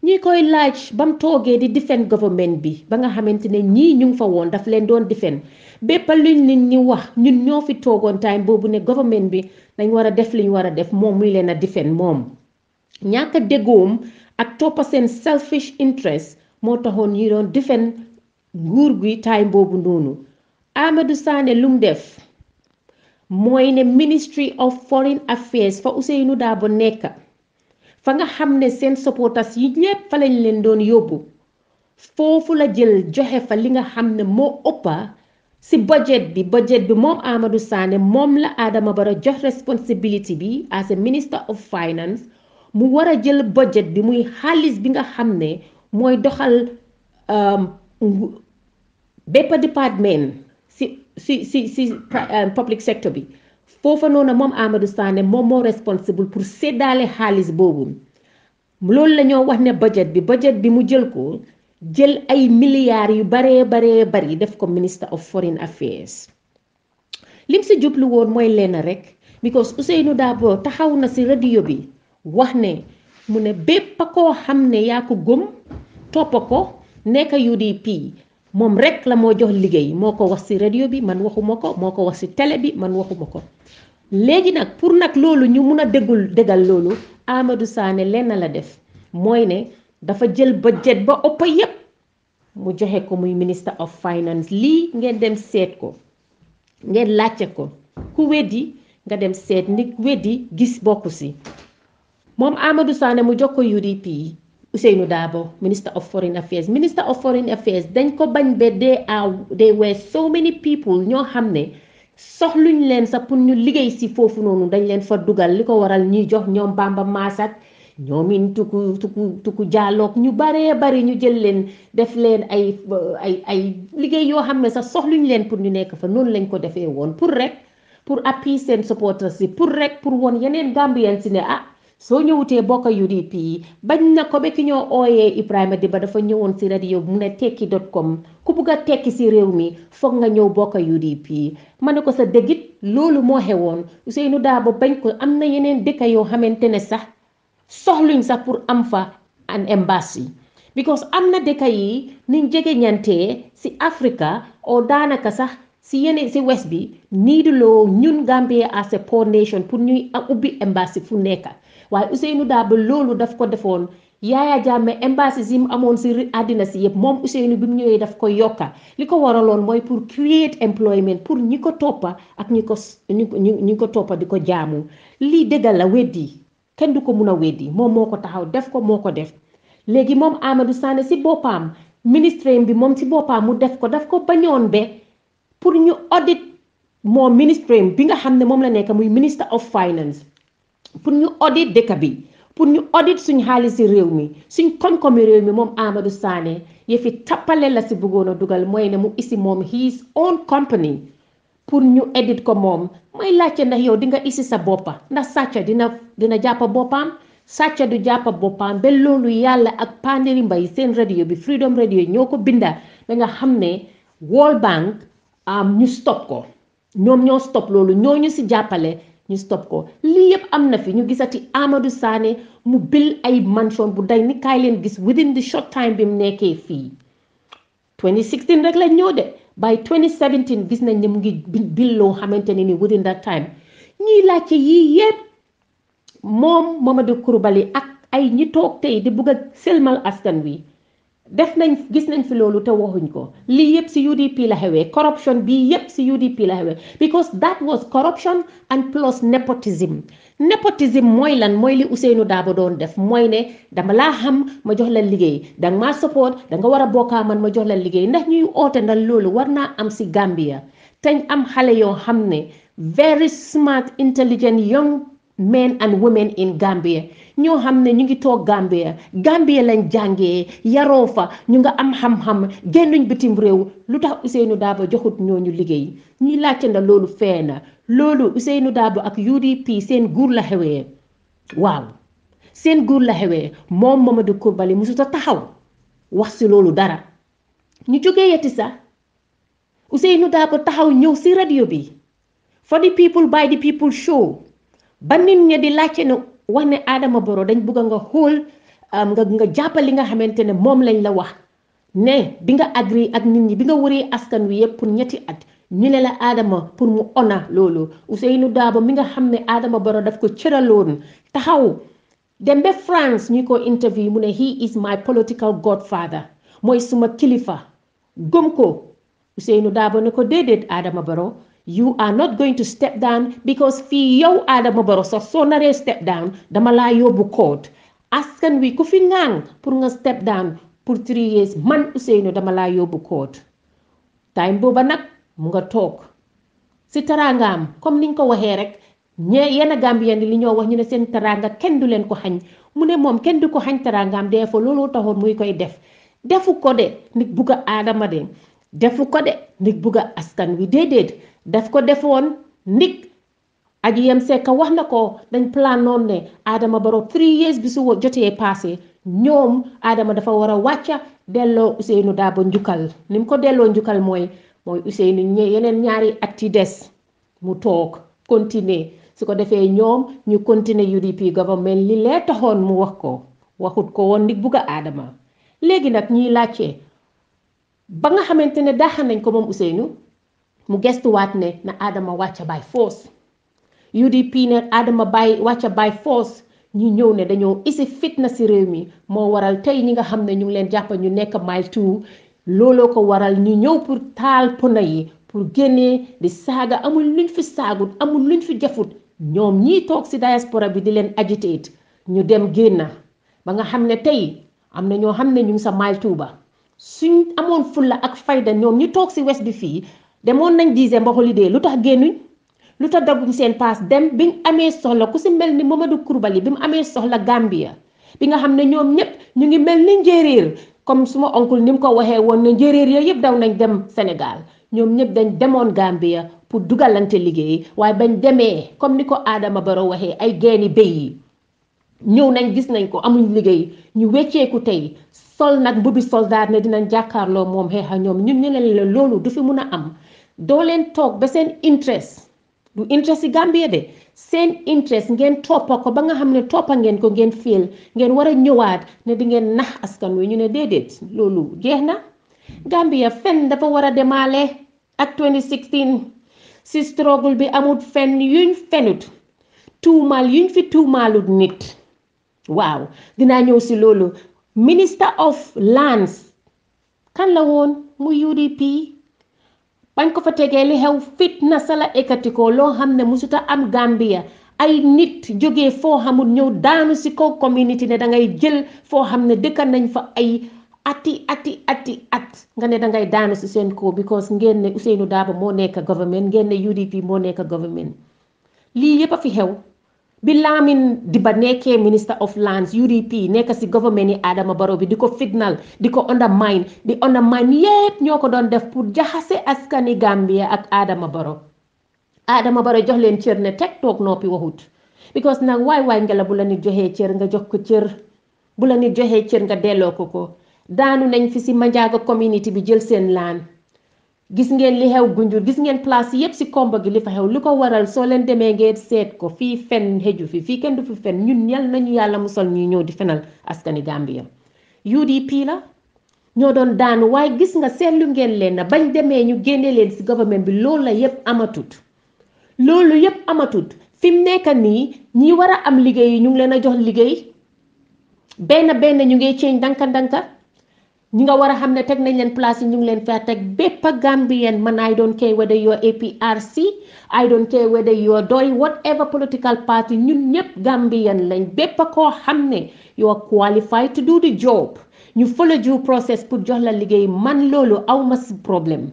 ñi koy laaj bam toogee di defend government bi ba nga xamante ne ñii ñu ngi fa woon daf leen doon defend bépp luñ leen ñi wax ñun ñoo fi toogoon time boobu ne government bi dañ war a def liñ war a def moom muy leen a defend moom ñàkk a déggoom ak toppa seen selfish interest moo taxoon ñi doon defend nguur gi time boobu noonu Amadou Sane lum def mooy ne Ministry of Foreign Affairs fa Ousainou Darboe nekk fa nga xam ne seen supporters yi ñépp fa lañ leen doon yóbbu foofu la jël joxe fa li nga xam ne moo ëppa si budget bi moom Amadou Sane moom la Adama Barrow jox responsibility bi as a Minister of Finance mu war a jël budget bi muy xaalis bi nga xam ne mooy doxal bépp département si public sector bi foofa noonu moom Amadou Sane moom moo responsible pour séddaale xaalis boobu loolu la ñoo wax ne budget bi mu jël ko jël ay milliards yu baree bari def ko Minister of Foreign Affairs lim si jublu woon mooy lenn rek because Ousainou Darboe taxaw na si radio bi wax ne mu ne bépp koo xam ne yaa ko gëm toppa ko nekk UDP moom rek la moo jox liggéey moo ko wax ci radio bi man waxuma ko moo ko wax ci télé bi man waxuma ko léegi nag pour nag loolu ñu mun a déggal loolu Amadou Sane lenn la def mooy ne dafa jël budget ba ëpp yépp mu joxe ko muy Minister of Finance lii ngeen dem seet ko ngeen laajte ko ku weddi nga dem seet nit weddi gis bokku ci moom Amadou Sane mu jox ko UDP Ousainou Darboe Minister of Foreign Affairs dañ ko bañ ba there were so many people ñoo xam ne soxluñ leen sax pour ñu liggéey si foofu noonu dañ leen fa dugal li ko waral ñuy jox ñoom Bamba Masak ñoomin tuku jàlloog ñu baree bari ñu jël leen def leen ay liggéey yoo xam ne sax soxluñ leen pour ñu nekk fa noonu lañ ko defee woon pour appuyer seen supporters si pour woon yeneen Gambien si ne soo ñëwutee bokk UDP bañ na ko ba ki ñoo ooyee Ibrahima Diba dafa ñëwoon si radio mu ne tekki.com ku bugg a tekki si réew mi foog nga ñëw bokk UDP ma ne ko sa dëggit loolu moo xewoon Ousainou Darboe bañ ko am na yeneen dëkk yoo xamante ne sax soxluñ sax pour am fa an embassy because am na dëkk yi niñ jege ñantee si Africa o daanaka sax si yeneen si west bi niiduloo ñun Gambia as a poor nation pour ñuy ubbi embassy fu nekk waaye Ousainou Darboe loolu daf ko defoon Yaya Jammeh embassy yi mu amoon si àddina si yëpp moom Ousainou bi mu ñëwee daf ko yokka li ko waraloon mooy pour create employment pour ñi ko toppa ak ñi ko toppa di ko jaamu lii dëggal la weddi kenn du ko mun a weddi moom moo ko taxaw def ko moo ko def léegi moom Amadou Sané si boppam ministre bi moom si boppam mu def ko daf ko bañoon be pour ñu audit moom ministre bi nga xam ne moom la nekk muy minister of finance pour ñu audit dëkk bi pour ñu audit suñ xaalis si réew mi suñ koom-koomi réew mi moom Amadou Sané yëfi tappale la si bëggoon a dugal mooy ne mu isi moom his own company pour ñu edit ko moom mooy laajte ndax yow di nga isi sa boppa ndax sàcca dina jàppa boppam sàcca du jàppa boppam ba loolu yàlla ak Panderi Mbay seen radio bi Freedom Radio ñoo ko binda ba nga xam ne World Bank ñu stop ko ñoom ñoo stop loolu ñooñu si jàppale ñu stop ko lii yëpp am na fi ñu gisati Amadou Sané mu bil ay mansion bu day ni kaay leen gis within the short time bi mu nekkee fii 2016 rek la ñëw de by 2017 gis nañ ne mu ngi bil loo xamante ne ni within that time ñuy laajte yii yëpp moom Momodou Coulibaly ak ay ñi toog tey di bugg a selmal askan wi gis nañ fi loolu te waxuñ ko lii yëpp si UDP la xewee corruption bii yëpp si UDP la xewee because that was corruption and plus nepotism mooy lan mooy li Ousainou Darboe doon def mooy ne dama laa xam ma jox la liggéey danga maa support danga war a bokkaa man ma jox la liggéey ndax ñuy oote ndax loolu war naa am si Gambia teñ am xale yoo xam ne very smart intelligent young men and women in Gambia ñoo xam ne ñu ngi toog Gambia lañ jàngee yaroo fa ñu nga am xam-xam génnuñ bitim réew lu tax Ousainou Darboe joxut ñooñu liggéey ñuy laajte na loolu fee na loolu Ousainou Darboe ak UDP seen guur la xewee waaw seen guur la xewee moom Momodou Coulibaly musut a taxaw wax si loolu dara ñu jógee yeti sax Ousainou Darboe taxaw ñëw si radio bi for the people by the people show ba nit ñi di laajte ne wax ne Adama Barrow dañ bëgg nga xool nga jàppal li nga xamante ne moom lañ la wax ne bi nga agree ak nit ñi bi nga wëree askan wi yëpp pour ñetti at ñu ne la Adama pour mu ona loolu Ousainou Darboe mi nga xam ne Adama Barrow daf ko cëraloon taxaw dem ba France ñu ko interview mu ne he is my political godfather mooy suma kilifa gëm ko Ousainou Darboe ne ko déedéet Adama Barrow you are not going to step down because fii yow Adama Barrow sax soo naree step down dama laa yóbbu court askan wi ku fi ŋaan pour nga step down pour 3 years man Ousainou dama laa yóbbu court time booba nag mu nga toog si taraangaam comme niñ ko waxee rek yenn Gambien li ñoo wax ñu ne seen taraanga kenn du leen ko xañ mu ne moom kenn du ko xañ taraangaam dee fa loolu taxoon muy koy defu ko de nit bugg a Adama de defu ko de nit bugg a askan wi déedéet daf ko defoon nit Aji Yem Seck wax na ko dañ plan noonu ne Adama Barrow 3 years bi su jotee passé ñoom Adama dafa war a wàcca delloo Ousainou Darboe njukkal ni mu ko delloo njukkal mooy Ousainou yeneen ñaari at yi des mu toog continuer su ko defee ñoom ñu continuer UDP government li lee taxoon mu wax ko waxut ko woon nit bugg a Adama léegi nag ñiy laajte ba nga xamante ne daaxan nañ ko moom Ousainou mu gestuwaat ne na Adama wàcca by force UDP ne Adama wàcca by force ñu ñëw ne dañoo isi fitna si réew mi moo waral tey ñi nga xam ne ñu ngi leen jàpp ñu nekk mile 2 looloo ko waral ñu ñëw pour taal pona yi pour génnee di saaga amul luñ fi saagut amul luñ fi jafut ñoom ñii toog si diaspora bi di leen agitate ñu dem génna ba nga xam ne tey am na ñoo xam ne ñu ngi sa mile 2 ba suñ amoon fulla ak fayda ñoom ñu toog si west bi fii demoon nañ December holiday lu tax génnuñ lu tax dagguñ seen paas dem biñ amee soxla ku si mel ni Momodou Coulibaly bi mu amee soxla Gambia bi nga xam ne ñoom ñëpp ñu ngi mel ni njéeréer comme suma oncle ni mu ko waxee woon ne njéeréer yooyu yëpp daw nañ dem Sénégal ñoom ñëpp dañ demoon Gambia pour dugalante liggéey waaye bañ demee comme ni ko Adama Barrow waxee ay geeni béy yi ñëw nañ gis nañ ko amuñ liggéey ñu wecceeku tey sol nag mbubi soldat ne dinañ jàkkaarloo moom xeexa ñoom ñun ñu leen la loolu du fi mun a am doo leen toog ba seen interest du interest yi Gambia de seen interest ngeen toppa ko ba nga xam ne toppa ngeen ko ngeen féel ngeen war a ñëwaat ne di ngeen nax askan wi ñu ne déedéet loolu jeex na Gambia fen dafa war a demaale ak 2016 si struggle bi amut fen yuñ fenut tuumaal yuñ fi tuumaalut nit waaw dinaa ñëw si loolu minister of lands kan la woon mu UDP bañ ko fa tegee li xew fitna sala ekatikoo loo xam ne musuta am Gambia ay nit jógee foo xamul ñëw daanu si kaw community ne dangay jël foo xam ne dëkka nañ fa ay ati at nga ne dangay daanu si seen kaw because ngeen ne Ousainou Darboe moo nekk government ngeen ne UDP moo nekk government lii yépp a fi xew bi Lamin Diba nekkee minister of lands UDP nekk si government yi Adama Barrow bi di ko fitnal di ko undermine yépp ñoo ko doon def pour jaxase askani Gambia ak Adama Barrow jox leen cër ne teg toog noppi waxut because nag waay ngela bu la nit joxee cër nga jox ko cër bu la nit joxee cër nga delloo ko daanu nañ fi si Manjaaga community bi jël seen laan gis ngeen li xew Gunjur gis ngeen place yépp si komba gi li fa xew li ko waral soo leen demee ngeen seet ko fii fen xeju fii kenn du fi fen ñun yal nañu yàlla musal ñuy ñëw di fenal askani Gambia UDP la ñoo doon daanu waaye gis nga seetlu ngeen leen na bañ demee ñu génne leen si government bi loolu la yépp amatut fi mu nekk nii ñi war a am liggéey yi ñu ngi leen a jox liggéey benn ñu ngi ceeñ danka ñi nga war a xam ne teg nañ leen place yi ñu ngi leen fa teg bépp Gambien man I don't care whether you're APRC I don't care whether you're doy whatever political party ñun ñëpp Gambien lañ bépp koo xam ne you are qualified to do the job ñu follow due process pour jox la liggéey man loolu awma si problème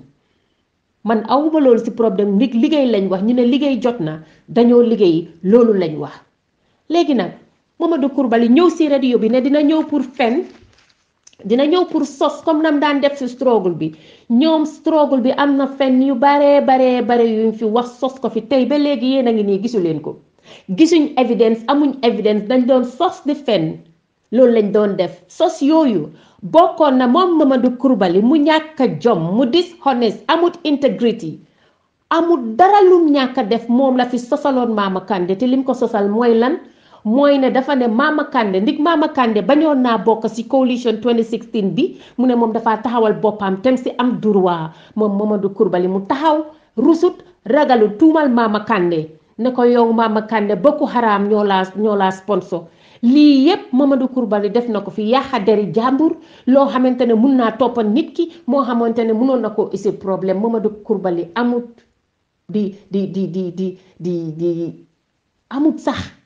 man awuma loolu si problème liggéey lañ wax ñu ne liggéey jot na dañoo liggéey loolu lañ wax léegi nag Mamadou Coulibaly ñëw si radio bi ne dina ñëw pour fen dina ñëw pour sos comme nam daan def si struggle bi ñoom struggle bi am na fen yu bare yuñ fi wax sos ko fi tey ba léegi yéen a ngi nii gisu leen ko gisuñ evidence amuñ evidence dañ doon sos di fen loolu lañ doon def sos yooyu bokkoon na moom Mamadou Coulibaly mu ñàkk a jom mu dishonest amut integrity amut dara lum ñàkk a def moom la fi sosaloon Mama Kandeh te lim ko sosal mooy lan mooy ne dafa ne Mama Kandeh ndig Mama Kandeh bañoon naa bokk ci coalition 2016 bi mu ne moom dafa taxawal boppam tem ci am droit moom Mamadou Coulibaly mu taxaw rusut ragalu tuumal Mama Kandeh ne ko yow Mama Kandeh Boko Haram ñoo laa sponsor lii yépp Mamadou Coulibaly def na ko fi yàqa deri jàmbur loo xamante ne mun naa toppa nit ki moo xamante ne munoon na koo isi problème Mamadou Coulibaly amut di amut sax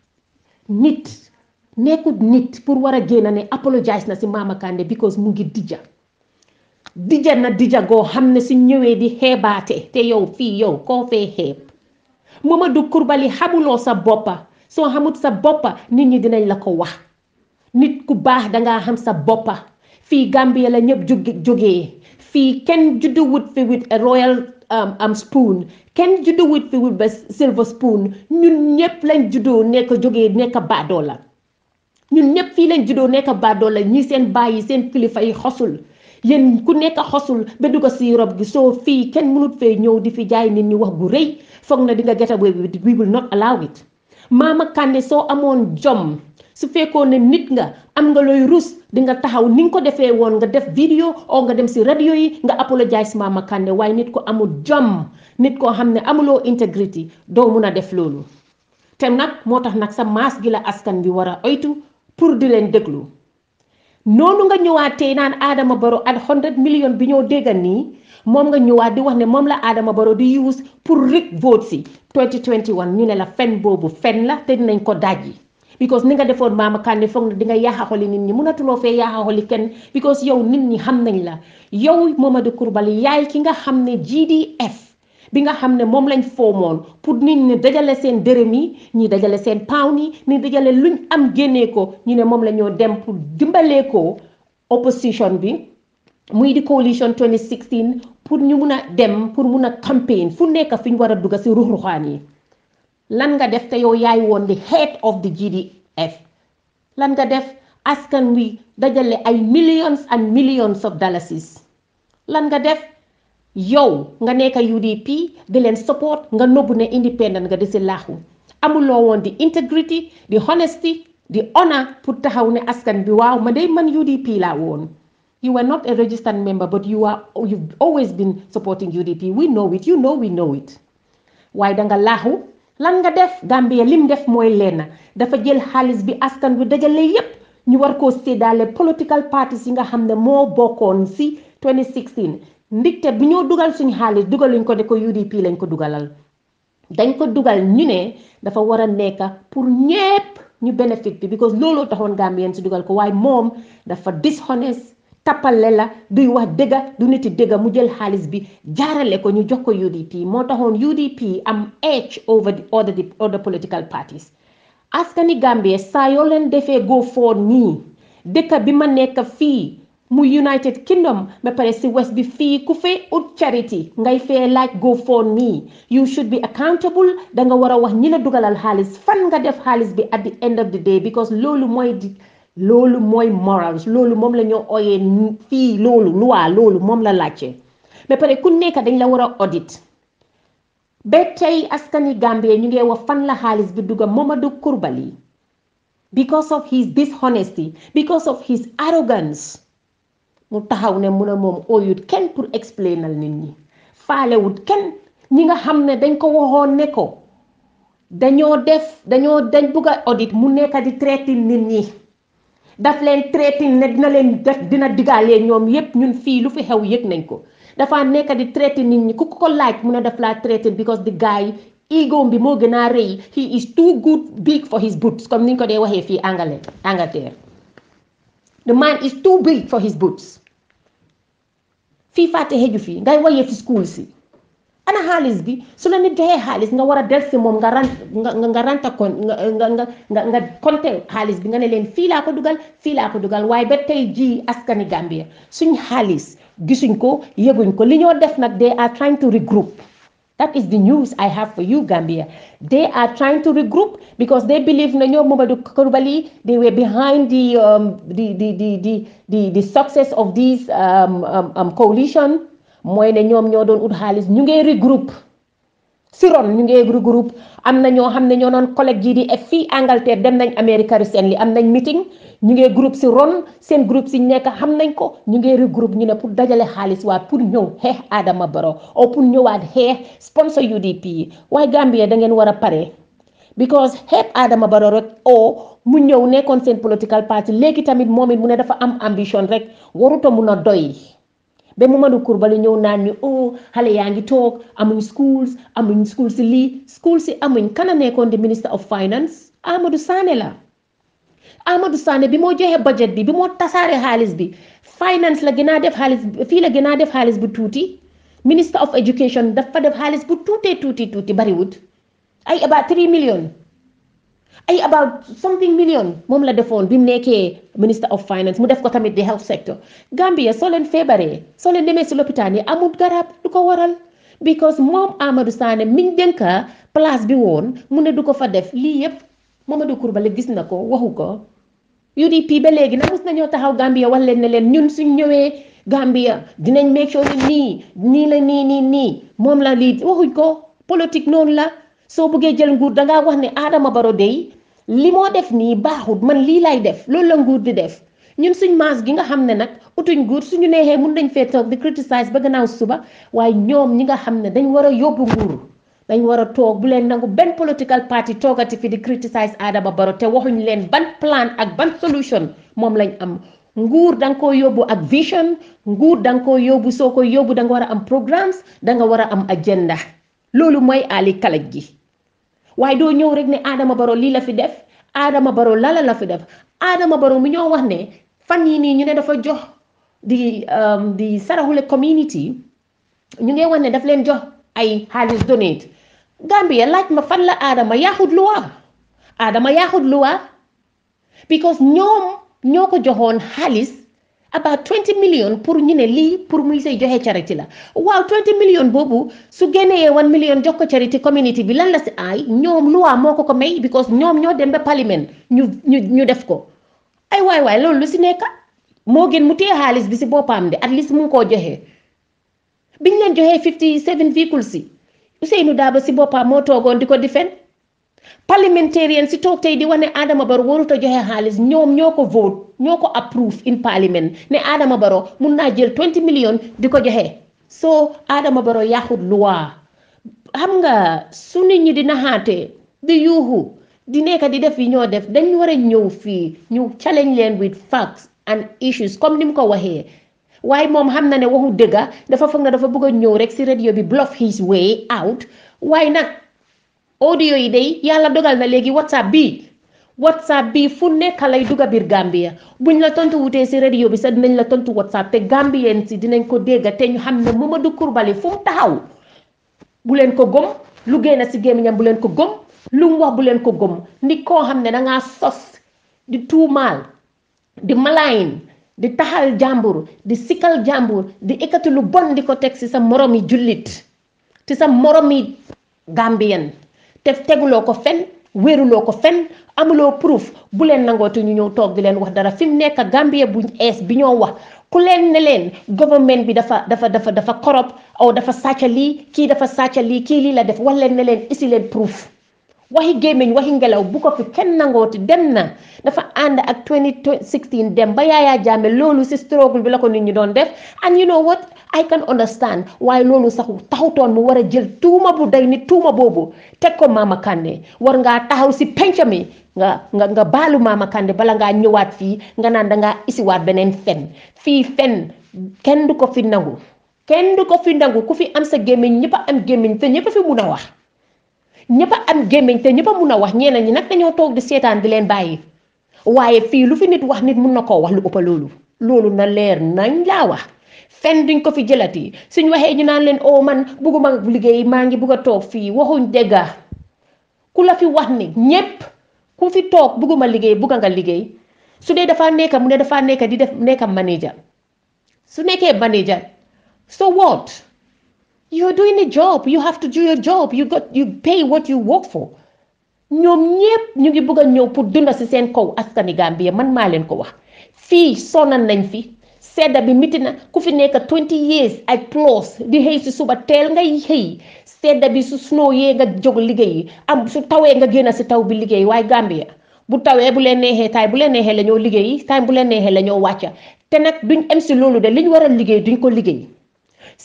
nit nekkut nit pour war a génn ne apologize na si Mama Kandeh because mu ngi dija goo xam ne si ñëwee di xeebaate te yow fii yow koo fee xeeb Mamadou Coulibaly xamuloo sa boppa soo xamut sa boppa nit ñi dinañ la ko wax nit ku baax dangaa xam sa boppa fii Gambia la ñëpp jógee fii kenn juddu wut fi with a royal spoon kenn juddu wut fi with ba silver spoon ñun ñëpp lañ juddoo nekk baadoo la ñun ñëpp fii lañ juddoo nekk baadoo la ñi seen bàyyi seen kilifa yi xosul yéen ku nekk xosul ba dugg si rob gi soo fii kenn mënut fee ñëw di fi jaay nit ñi wax bu rëy foog na di nga get away with it we will not allow it Mama Kandeh soo amoon jom su fekkoon ne nit nga am nga looy rus di nga taxaw ni nga ko defee woon nga def vidéo oo nga dem si radio yi nga apologize Mama Kandeh waaye nit ko amul jom nit koo xam ne amuloo integrity doo mun a def loolu te nag moo tax nag sa maas gi la askan bi war a oytu pour di leen déglu noonu nga ñëwaatee naan Adama Barrow at 100 million bi ñoo déggal nii moom nga ñëwaat di wax ne moom la Adama Barrow di use pour rig vote si 2021 ñu ne la fen boobu fen la te dinañ ko dajji because ni nga defoon Mama Kandeh foog na di nga yaaxa xoli nit ñi mënatuloo fee yaaxa xoli kenn because yow nit ñi xam nañ la yow Mamadou Coulibaly yaay ki nga xam ne GDF bi nga xam ne moom lañ foomoon pour nit ñi dajale seen dërëm yi ñi dajale seen pound yi ñi dajale luñ am génnee ko ñu ne moom la ñoo dem pour dimbalee ko opposition bi muy di coalition 2016 pour ñu mun a dem pour mun a campaign fu nekk fi ñu war a dugg si ruxruxaan yi lan nga def te yow yaay woon the head of the GDF lan nga def askan wi dajale ay millions and millions of dollars lan nga def yow nga nekk UDP di leen support nga nobbu ne independent nga di si laaxu amuloo woon di integrity di honesty di honor pour taxaw ne askan bi waaw ma day man UDP laa woon. You were not a registered member, but you've always been supporting UDP. We know it. You know we know it. Waaye danga laaxu lan nga def Gambia lim def mooy lenn dafa jël xaalis bi askan bi dajale yépp ñu war koo séddaale political parties yi nga xam ne moo bokkoon si 2016 ndigte bi ñoo dugal suñu xaalis dugaluñ ko ne ko UDP lañ ko dugalal dañ ko dugal ñu ne dafa war a nekk pour ñépp ñu benefit bi because looloo taxoon Gambien si dugal ko waaye moom dafa dishonest tappale la duy wax dëgga du niti dëgga mu jël xaalis bi jaarale ko ñu jox ko UDP moo taxoon UDP am edge over the other political parties askani Gambie saa yoo leen defee go for nii dëkka bi ma nekk fii mu United Kingdom ba pare si west bi fii ku fee ut charity ngay fee laaj go for nii you should be accountable danga war a wax ñi la dugalal xaalis fan nga def xaalis bi at the end of the day because loolu mooy morals loolu moom la ñoo ooyee fii loolu loi loolu moom la laajte ba pare ku nekk dañ la war a audit ba tey askani Gambie ñu ngi wax fan la xaalis bi dugga Momodou Coulibaly because of his dishonesty because of his arrogance mu taxaw ne mu ne moom ooyut kenn pour explainal nit ñi faalewut kenn ñi nga xam ne dañ ko waxoon ne ko dañ bugg a audit mu nekk di traité nit ñi daf leen traité ne dina digaalee ñoom yépp ñun fii lu fi xew yëg nañ ko dafa nekk di traité nit ñi ku ko laaj mu ne daf laa traité because the guy ego bi moo gën a rëy he is too big for his boots comme niñ ko dee waxee fii Angleterre the man is too big for his boots fii fàtte xeju fii ngay wayee fi school si ana xaalis bi su la nit joxee xaalis nga war a del si moom nga compter xaalis bi nga ne leen fii laa ko dugal waaye ba tey jii askani Gambia suñ xaalis gisuñ ko yëguñ ko li ñoo def nag they are trying to regroup that is the news I have for you Gambia they are trying to regroup because they believe na ñoo Momodou Coulibaly they were behind the success of this coalition mooy ne ñoom ñoo doon ut xaalis ñu ngi regroupe si ron ñu ngi regroupe am na ñoo xam ne ñoo doon collègue GDF fii Angleterre dem nañ America recently am nañ meeting ñu ngi groupe si ron seen groupe si nekk xam nañ ko ñu ngi regroupe ñu ne pour dajale xaalis waat pour ñëw xeex Adama Barrow o pour ñëwaat xeex sponsor UDP yi waaye Gambia da ngeen war a pare because xeex Adama Barrow rek o mu ñëw nekkoon seen political party léegi tamit moom it mu ne dafa am ambition rek waruta mun a doy ba Momodou Coulibaly ñëw naan ñu xale yaa ngi toog amuñ schools si lii school si amuñ kana nekkoon di minister of finance Amadou Sané la Amadou Sané bi moo joxe budget bi moo tasaare xaalis bi finance la gën a def xaalis fii la gën a def xaalis bu tuuti minister of education dafa def xaalis bu tuuti bariwut ay about 3 million ay about something million moom la defoon bi mu nekkee minister of finance mu def ko tamit di health sector Gambia soo leen feebaree soo leen demee si lopitaan yi amul garab du ko waral because moom Amadou Sané miñ dénka place bi woon mu ne du ko fa def lii yépp Momodou Coulibaly gis na ko waxu ko UDP ba léegi na mus nañoo taxaw Gambia wax leen ne leen ñun suñ ñëwee Gambia dinañ make sure nii la nii moom la lii waxuñ ko politique noonu la soo bëggee jël nguur dangaa wax ne Adama Barrow dey li moo def nii baaxut man lii lay def loolu la nguur di def ñun suñ maas gi nga xam ne nag utuñ nguur suñu neexee mun nañ fee toog di criticize ba gannaaw suba waaye ñoom ñi nga xam ne dañ war a yóbbu nguur dañ war a toog bu leen nangu benn political party toogati fi di criticize Adama Barrow te waxuñ leen ban plan ak ban solution moom lañ am nguur danga ko yóbbu ak vision nguur danga ko yóbbu soo ko yóbbu danga war a am programmes danga war a am agenda loolu mooy ali kalaj gi waaye doo ñëw rek ne Adama Barrow lii la fi def Adama Barrow lala la fi def Adama Barrow mi ñoo wax ne fan yi nii ñu ne dafa jox di saraxule community ñu ngi wax ne daf leen jox ay xaalis donate Gambia laaj ma fan la Adama yaaxut luwa because ñoom ñoo ko joxoon xaalis about 20 million pour ñu ne lii pour muy say joxe charity la waaw 20 million boobu su génnee 1 million jox ko charity community bi lan la si ay ñoom loi moo ko may because ñoom ñoo dem ba parlement ñu def ko ay waay loolu lu si nekk moo gën mu téye xaalis bi si boppam de at least mu ngi koo joxe biñ leen joxee 57 véhicules si Ousainou Darboe si boppam moo toogoon di ko defend parliamentarian si toog tey di wax ne Adama Barrow warut a joxe xaalis ñoom ñoo ko vote ñoo ko approve in parliament ne Adama Barrow mun naa jël 20 million di ko joxe so Adama Barrow yaaxut loi xam nga su nit ñi di naxaate di yuuxu di nekk di def yi ñoo def dañ war a ñëw fii ñu challenge leen with facts and issues comme ni mu ko waxee waaye moom xam na ne waxu dëgga dafa foog na dafa bëgg a ñëw rek si radio bi bluff his way out waaye nag audio yi day yàlla dogal na léegi whatsapp bi fu nekk lay dugga biir Gambia buñ la tontu wutee si radio bi sax dinañ la tontu whatsapp te Gambien si dinañ ko dégga te ñu xam ne Mamadou Coulibaly fu mu taxaw bu leen ko gëm lu génn si gémmiñam bu leen ko gëm lu mu wax bu leen ko gëm ni koo xam ne dangaa sos di tuumaal di malayin di taxal jàmbur di sikkal jàmbur di ekkati lu bon di ko teg si sa moromi jullit ci sa moromi Gambien te teguloo ko fen wéeruloo ko fen amuloo proof bu leen nangooti ñu ñëw toog di leen wax dara fi mu nekk Gambia buñ ees bi ñoo wax ku leen ne leen government bi dafa corrupt aw dafa sàcca lii kii dafa sàcca lii kii lii la def wax leen ne leen isi leen proof waxi gémmiñ waxi ngelaw bu ko fi kenn nangooti dem na dafa ànd ak 2016 dem ba Yaya Jammeh loolu si struggle bi la ko nit ñi doon def and you know what I can understand waaye loolu sax taxutoon mu war a jël tuuma bu day ni tuuma boobu teg ko Mama Kandeh war ngaa taxaw si penc mi nga baalu Mama Kandeh bala ngaa ñëwaat fii nga naan dangaa isiwaat beneen fen fii fen kenn du ko fi nangu ku fi am sa gémmiñ ñëpp a am gémmiñ te ñëpp a fi mun a wax ñëpp a am gémmiñ te ñëpp a mun a wax ñeneen ñi nag dañoo toog di seetaan di leen bàyyi waaye fii lu fi nit wax nit mun na koo wax lu ëpp loolu na leer nañ laa wax fen duñ ko fi jëlati suñ waxee ñu naan leen man bugguma liggéey maa ngi bugg a toog fii waxuñ dëgga ku la fi wax ni ñépp ku fi toog bugguma liggéey bugga nga liggéey su dee dafaa nekka mu ne dafaa nekka di def nekka manager su nekkee manager so what you're doing a job you have to do your job you pay what you work for ñoom ñépp ñu ngi bugg a ñëw pour dunda si seen kaw askani Gambia man maa leen ko wax fii sonal nañ fi sedda bi miti na ku fi nekk 20 years ak plus di xëy si suba teel ngay xëy sedda bi su snow yee nga jóg liggéey am su tawee nga génn si taw bi liggéey waaye Gambia bu tawee bu leen neexee taay bu leen neexee la ñoo liggéey taay bu leen neexee la ñoo wàcca te nag duñ em si loolu de liñ war a liggéey duñ ko liggéey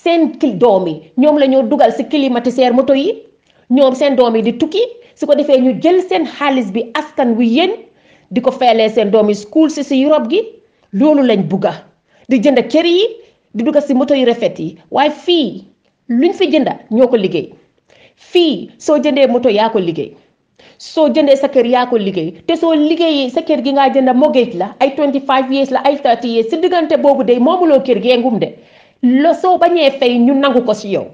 seen doom yi ñoom la ñoo dugal si climatiseur moto yi ñoom seen doom yi di tukki su ko defee ñu jël seen xaalis bi askan wi yéen di ko feelee seen doom yi school si Europe gi loolu lañ bugga di jënd kër yi di dugal si moto yu rafet yi waaye fii luñ fi jënda ñoo ko liggéey fii soo jëndee moto yaa ko liggéey soo jëndee sa kër yaa ko liggéey te soo liggéeyee sa kër gi ngaa jënda mortgage la ay 25 years la ay 30 years si diggante boobu de moomuloo kër gi ngum de la soo bañee fay ñu nangu ko si yow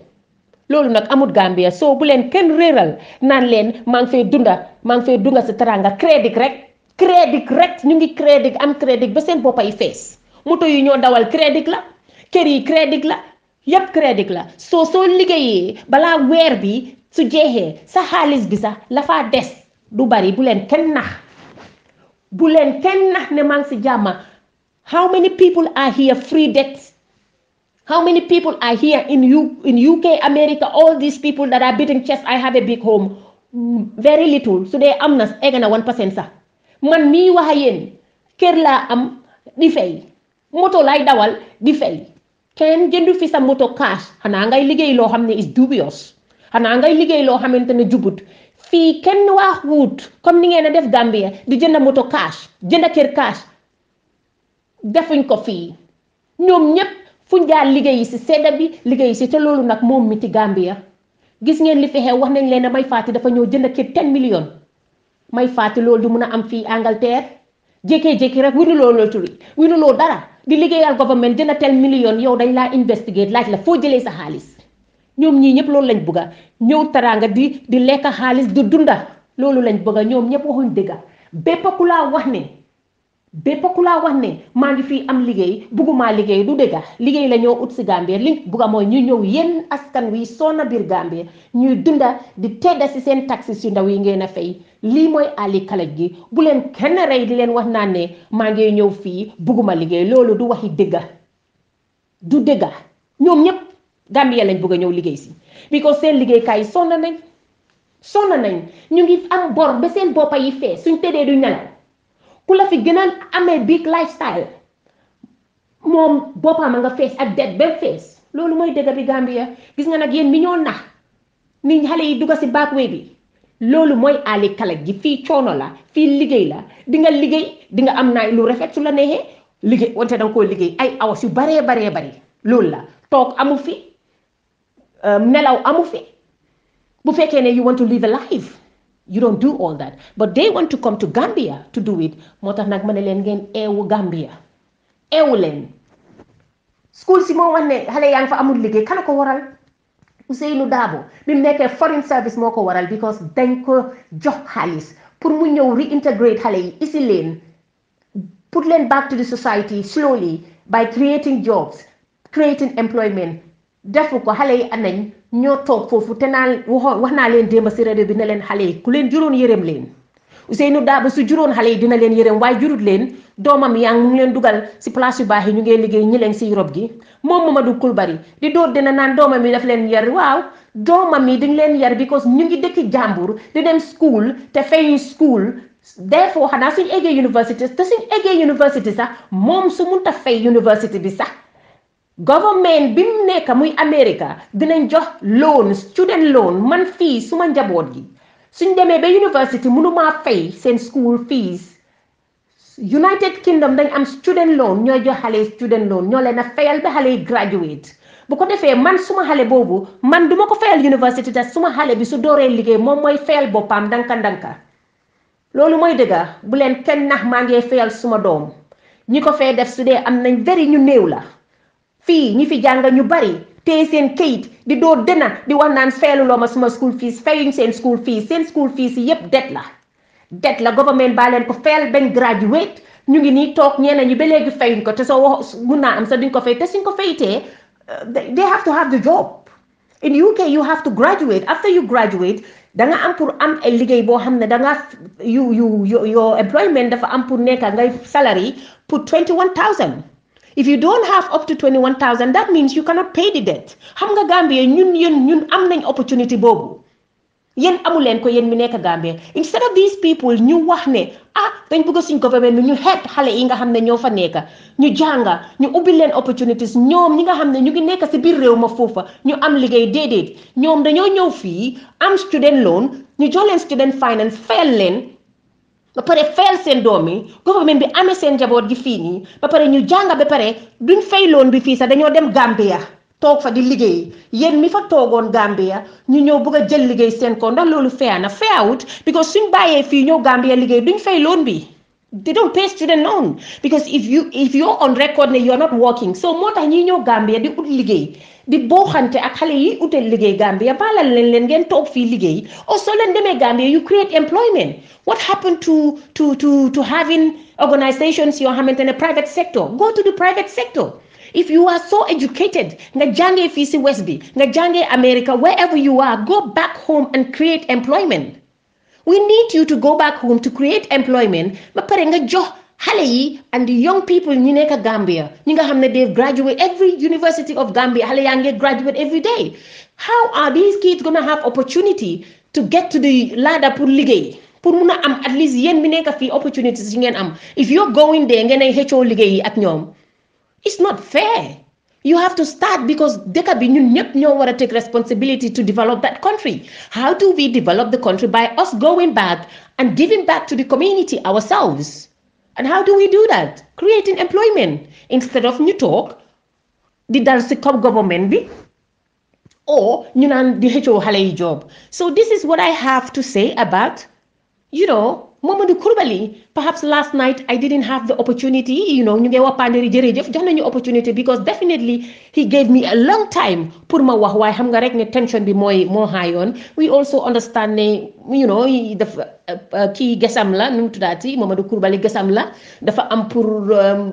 loolu nag amut Gambia soo bu leen kenn réeral naan leen maa ngi fay dunga si teranga crédit rek ñu ngi crédit am crédit ba seen boppay fees moto yi ñoo dawal crédit la kër yi crédit la yépp crédit la soo liggéeyee balaa weer bi su jeexee sa xaalis bi sax la faa des du bari bu leen kenn nax ne maa ngi si jàmma how many people are here free debt how many people are here in UK America all these people that are beating chest I have a big home very little su dee am na egg na 1% sax man mii wax a yéen kër laa am di fay moto lay dawal di fay kenn jëndu fi sa moto cash xanaa ngay liggéey loo xam ne is dubious xanaa ngay liggéey loo xamante ne jubut fii kenn wax wut comme ni ngeen a def Gambia di jënd moto cash jënd kër cash defuñ ko fii ñoom ñépp fuñ jaar liggéey si sedda bi liggéey si te loolu nag moom miti Gambia gis ngeen li fi xew wax nañ leen ne Mai Fatty dafa ñëw jënd kër 10 million Mai Fatty loolu du mun a am fii Angleterre jékkee-jékki rek winuloo dara di liggéeyal government jënd 10 million yow dañ laa investigate laaj la foo jëlee sa xaalis ñoom ñii ñëpp loolu lañ bëgga ñëw taraanga di lekk xaalis di dunda loolu lañ bëgga ñoom ñëpp waxuñ dëgga bépp ku laa wax ne maa ngi fii am liggéey buggumaa liggéey du dëgga liggéey la ñoo ut si Gambie liñ bugga mooy ñu ñëw yéen askan wi sonna biir Gambie ñuy dunda di tedda si seen taxes yu ndaw yi ngeen a fay lii mooy Ali Kalaj gi bu leen kenn rey di leen wax naan ne maa ngi ñëw fii bugguma liggéey loolu du waxi dëgga du dëgga ñoom ñëpp Gambie lañ bëgg a ñëw liggéey si because seen liggéeykaay yi sonn nañ ñu ngi am bor ba seen boppa yi fees suñ tëddee du nelaw ku la fi gën a amee big lifestyle moom boppam a nga fees ak det ba fees loolu mooy dëgg bi Gambia gis nga nag yéen mi ñoo nax ni xale yi dugga si backway bi loolu mooy Ali Kalaj gi fii coono la fii liggéey la di nga liggéey di nga am naay lu rafet su la neexee liggéey wante danga koo liggéey ay awas yu baree bari loolu la toog amu fi nelaw amu fi bu fekkee ne you want to live a life you don't do all that but they want to come to Gambia to do it moo tax nag ma ne leen ngeen eewu Gambia eewu leen school si moo wax ne xale yaa ngi fa amul liggéey kana ko waral Ousainou Darboe bi mu nekkee foreign service moo ko waral because dañ ko jox xaalis pour mu ñëw reintegrate xale yi isi leen put leen back to the society slowly by creating jobs creating employment defu ko xale yi anañ ñoo toog foofu te naa wax naa leen démb si rajo bi ne leen xale yi ku leen juróon yërëm leen Ousainou Darboe su juróon xale yi dina leen yërëm waaye jurut leen doomam yaa ngi leen dugal si place yu baax yi ñu ngee liggéey ñi leen si Europe gi moom Mamadou Coulibaly di door dina naan doomam yi daf leen yar waaw doomam yi dañ leen yar because ñu ngi dëkki jàmbur di dem school te fayuñ school therefore xanaa suñ eggee university te suñ eggee university sax moom su munta fay university bi sax government bi mu nekk muy America dinañ jox loan student loan man fii suma njaboot gi suñ demee ba university mënumaa fay seen school fees United Kingdom dañ am student loan ñooy jox xale student loan ñoo leen a fayal ba xale yi graduate bu ko defee man suma xale boobu man duma ko fayal university te suma xale bi su dooree liggéey moom mooy fayal boppam ndanka loolu mooy dëgga bu leen kenn nax maa ngi fayal suma doom ñi ko fee def su dee am nañ very ñu néew la fii ñi fi jàng ñu bari tey seen kayit di doo dëna di wax naan fayaluloo ma suma school fees fayuñ seen school fees yi yépp det la government baa leen ko fayal bañ graduate ñu ngi nii toog ñeneen ñu ba léegi fayuñ ko te soo wax mun naa am sax duñ ko fay te suñ ko faytee they have to have the job in UK you have to graduate after you graduate danga am pour am ay liggéey boo xam ne danga your employment dafa am pour nekka ngay salary pour 21,000 if you don't have up to 21,000 that means you cannot pay the debt xam nga Gambia ñun am nañ opportunity boobu yéen amuleen ko yéen mi nekk Gambia instead of these people ñu wax ne dañ bëgg suñ government bi ñu xeet xale yi nga xam ne ñoo fa nekk ñu jànga ñu ubbi leen opportunities ñoom ñi nga xam ne ñu ngi nekk si biir réew ma foofa ñu am liggéey déedéet ñoom dañoo ñëw fii am student loan ñu jox leen student finance fayal leen ba pare fayal seen doom yi government bi amee seen njaboot gi fii nii ba pare ñu jànga ba pare duñ fay loon bi fii sax dañoo dem Gambia toog fa di liggéey yéen mi fa toogoon Gambia ñu ñëw bëgg a jël liggéey seen ko ndax loolu fair na fairut because suñ bàyyee fii ñëw Gambia liggéey duñ fay loon bi they don't pay student loan because if you're on record ne you're not working so moo tax ñi ñëw Gambia di ut liggéey di booxante ak xale yi utal liggéey Gambia baalal leen ngeen toog fii liggéey or soo leen demee Gambia you create employment what happened to having organizations yoo xamante ne private sector go to the private sector if you are so educated nga jàngee fii si West bi nga jàngee America wherever you are go back home and create employment we need you to go back home to create employment ba pare nga jox xale yi and the young people ñi nekk Gambia ñi nga xam ne they graduate every University of Gambia xale yaa ngi graduate every day how are these kids gonna have opportunity to get to the ladder pour liggéey pour mun a am at least yéen mi nekk fii opportunities yi ngeen am if you're going there ngeen ay xëccoo liggéey yi ak ñoom it's not fair you have to start because dëkk bi ñun ñëpp ñoo war a take responsibility to develop that country how do we develop the country by us going back and giving back to the community ourselves and how do we do that creating employment instead of ñu toog di dal si kaw government bi or ñu naan di xëccoo xale yi job so this is what I have to say about Mamadou Coulibaly, perhaps last night I didn't have the opportunity, ñu ngi wax Panderi jërëjëf jox nañu opportunity because definitely he gave me a long time pour ma wax waaye xam nga rek ne tension bi moo haayoon. We also understand ne dafa kii gesam la nu mu tuddaati Mamadou Coulibaly gesam la dafa am pour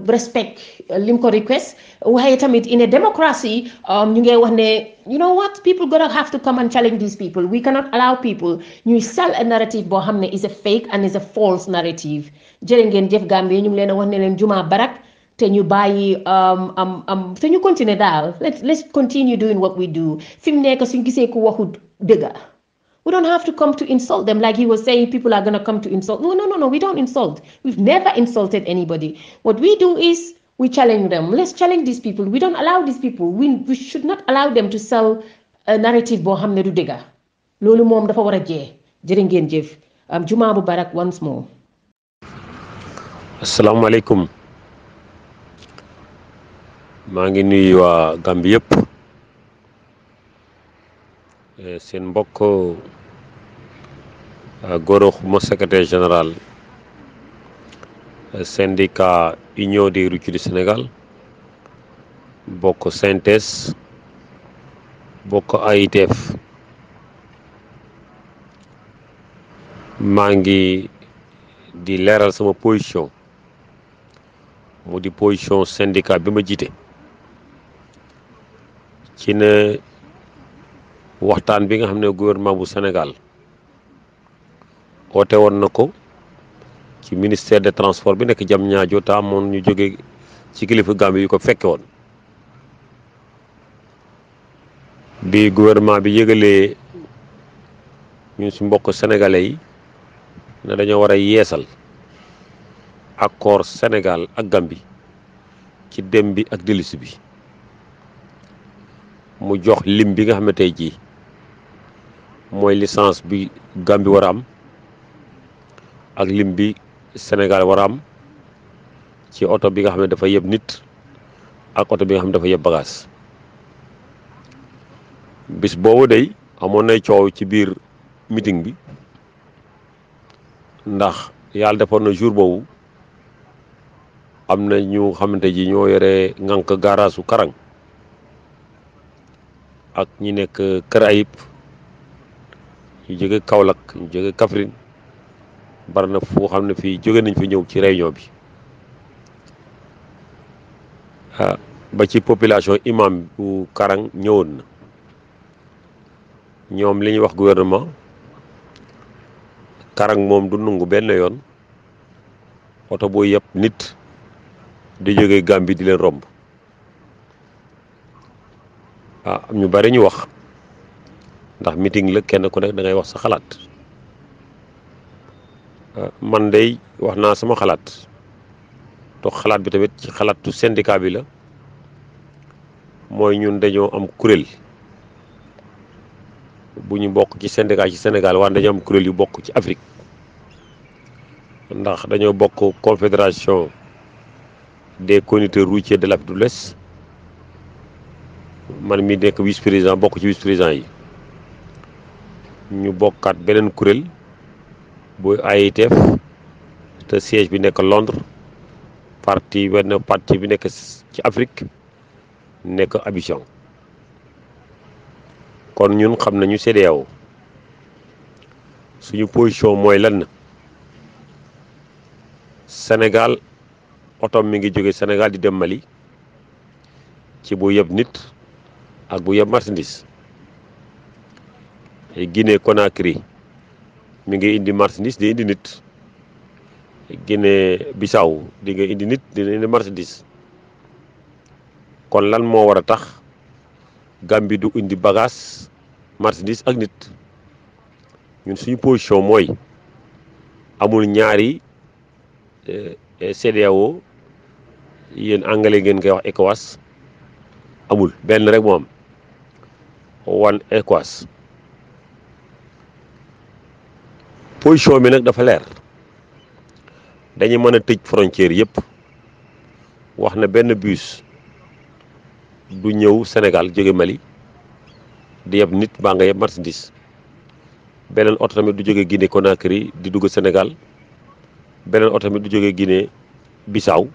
respect lim ko request waaye tamit in a democracy ñu ngi wax ne you know what, people gonna have to come and challenge these people. We cannot allow people ñuy sell a narrative boo xam ne is a fake and is a false narrative. Jërë ngeen jëf Gambie ñu ngi leen a wax ne leen juma barak te ñu bàyyi te ñu continuer daal let's continue doing what we do. Fi mu nekk suñ gisee ku waxut dëgga, we don't have to come to insult them like he was saying people are going to come to insult. No, we don't insult. We've never insulted anybody. What we do is we challenge them. Let's challenge these people. We don't allow these people. We should not allow them to sell a narrative boo xam ne du dëgga. Loolu moom dafa war a jee. Jërë ngeen jëf. Juma Mubarak once more. Assalamu alaikum. Maa ngi nuyu waa Gambie yëpp. Seen mbokk Gora Khouma secrétaire général syndicat Union des routiers du Sénégal bokk synthèse bokk AITF. maa ngi di leeral sama position mu di position syndicat bi ma jiite ci ne waxtaan bi nga xam ne gouvernement bu Sénégal oote woon na ko ci ministère des transports bi nekk Diamniadio ta amoon ñu jóge ci kilifa Gambie yu ko fekke woon bi gouvernement bi yëgalee ñun si mbokk sénégalais yi ne dañoo war a yeesal accord Sénégal ak Gambie ci dem bi ak dellusi bi mu jox lim bi nga xam ne tey jii mooy licence bi Gambie war a am ak lim bi Sénégal war a am ci oto bi nga xam ne dafa yeb nit ak oto bi nga xam ne dafa yeb bagage. bis boobu day amoon nay coow ci biir meeting bi ndax yàlla defoon na jour boobu am na ñu xamante ji ñoo yore ngànk garage su Karang ak ñi nekk Kër Ayib ñu jóge Kaolack ñu jóge Kaffrine bari na foo xam ne fii jóge nañ fi ñëw ci réunion bi ba ci population imam bu Karang ñëwoon na ñoom li ñuy wax gouvernement Karang moom du nungu benn yoon oto boo yëpp nit di jóge Gambie di leen romb am ñu bari ñu wax ndax meeting la kenn ku nekk da ngay wax sa xalaat man day wax naa sama xalaat to xalaat bi tamit ci xalaatu syndicat bi la mooy ñun dañoo am kuréel bu ñu bokk ci syndicat ci Sénégal waaye dañoo am kuréel yu bokk ci Afrique ndax dañoo bokk confédération des conducteurs routiers de l'Afrique de l'Ouest man mi nekk vice président bokk ci vice président yi ñu bokkaat beneen kuréel bu AITF te siège bi nekk Londres parti bi nekk ci Afrique nekk Abidjan kon ñun xam nañu CEDEAO suñu position mooy lan Sénégal otom mi ngi jóge Sénégal di dem Mali ci bu yeb nit ak bu yeb marchandise Guinée Conakry mi ngi indi marchandise di indi nit Guinée Bissau di nga indi nit di indi marchandise kon lan moo war a tax Gambie du indi bagage marchandise ak nit ñun suñu position mooy amul ñaari CEDEAO yéen anglais ngeen koy wax ECOWAS amul benn rek moo am one ECOWAS position bi nag dafa leer dañuy mën a tëj frontière yëpp wax na benn bus du ñëw Sénégal jóge Mali di yeb nit baa nga yeb marchandise beneen oto tamit du jóge Guinée Conakry di dugg Sénégal beneen oto tamit du jógee Guinée Bissau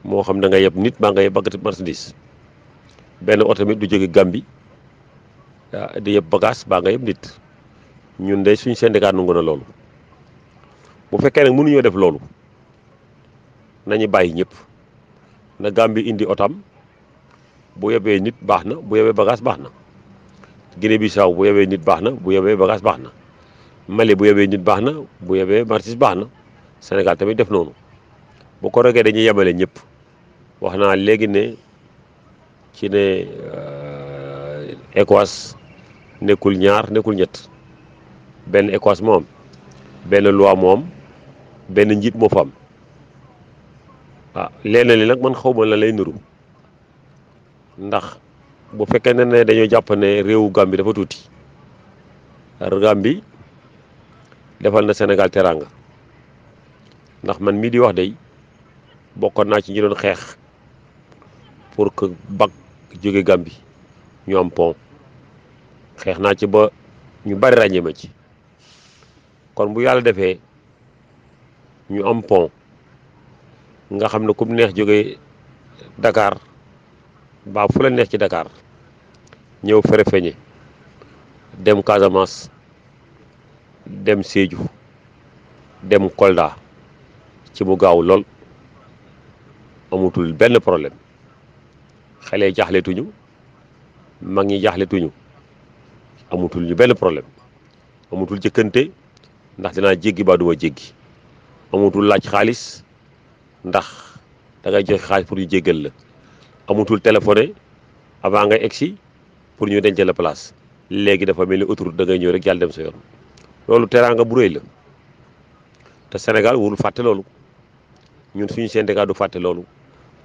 moo xam da nga yeb nit baa nga yeb marchandise benn oto tamit du jógee Gambie di yeb bagage baa nga yeb nit ñun de suñu syndicat nangu na loolu. bu fekkee nag mënuñoo def loolu nañu bàyyi ñëpp na Gambie indi otam bu yebee nit baax na bu yebee bagage baax na Guinée Bissau bu yebee nit baax na bu yebee bagage baax na Mali bu yebee nit baax na bu yebee marchandise baax na Sénégal tamit def noonu bu ko regee dañuy yemale ñëpp wax naa léegi ne ci ne ECOWAS nekkul ñaar nekkul ñett benn ECOWAS moom benn loi moom benn njiit moo fa am leneen li nag man xaw ma la lay nuru ndax bu fekkee ne dañoo jàpp ne réewu Gambie dafa tuuti Gambie defal na Sénégal teraanga ndax man mii di wax day bokkoon naa ci ñi doon xeex pour que bac jóge Gambie ñu am pont xeex naa ci ba ñu bari ràññee ma ci kon bu yàlla defee ñu am pont nga xam ne ku mu neex jóge Dakar ba fu la neex ci Dakar ñëw Farafeñe dem Casamance dem Sédhiou dem Kolda ci mu gaaw lool amutul benn problème xale jaaxletuñu mag ñi jaaxletuñu amutul ñu benn problème amutul jëkkante ndax dinaa jéggi ba duma jéggi amutul laaj xaalis ndax da ngay joxe xaalis pour ñu jéggal la amutul téléphoné avant ngay egsi pour ñu denc la place léegi dafa mel ni autoroute da ngay ñëw rek yàlla dem sa yoon loolu teraanga bu rëy la te Sénégal warul fàtte loolu ñun suñu syndicat du fàtte loolu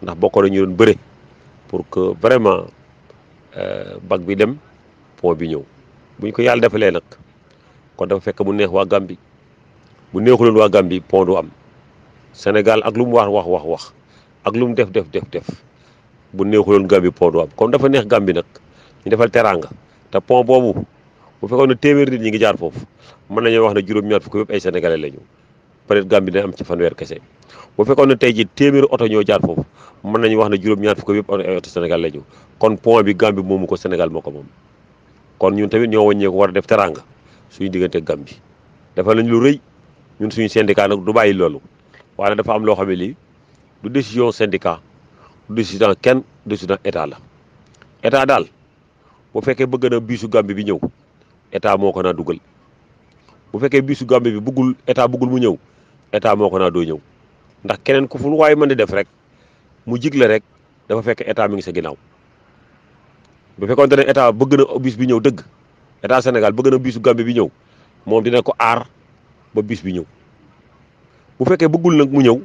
ndax bokkoon nañu doon bëre pour que vraiment bac bi dem pont bi ñëw buñ ko yàlla defalee nag kon dafa fekk mu neex waa Gambie bu neexuloon waa Gambie pont du am Sénégal ak lu mu wax ak lu mu def bu neexuloon Gambie pont du am comme dafa neex Gambie nag ñu defal teraanga te pont boobu bu fekkoon ne téeméeri nit ñi ngi jaar foofu mën nañoo wax ne juróom-ñaar fukk yëpp ay sénégalais lañu peut-être Gambie dina am ci fanweer kese bu fekkoon ne tey ji téeméeri oto ñoo jaar foofu mën nañu wax ne juróom-ñaar fukk yëpp ay oto Sénégal lañu kon pont bi Gambie moomu ko Sénégal moo ko moom kon ñun tamit ñoo wàññeeku war a def teraanga suñu diggante Gambie dafa lañ lu rëy ñun suñu syndicat nag du bàyyi loolu waaye dafa am loo xam ne lii du décision syndicat du décision kenn décision état la état daal bu fekkee bëgg na biisu Gambie bi ñëw état moo ko naa dugal bu fekkee biisu Gambie bi bëggul état bëggul mu ñëw état moo ko naa doo ñëw ndax keneen ku fu waaye mën di def rek mu jig la rek dafa fekk état mi ngi sa ginnaaw bu fekkoon ne état bëgg na bis bi ñëw dëgg état Sénégal bëgg na biisu Gambie bi ñëw moom dina ko aar ba bis bi ñëw bu fekkee bëggul nag mu ñëw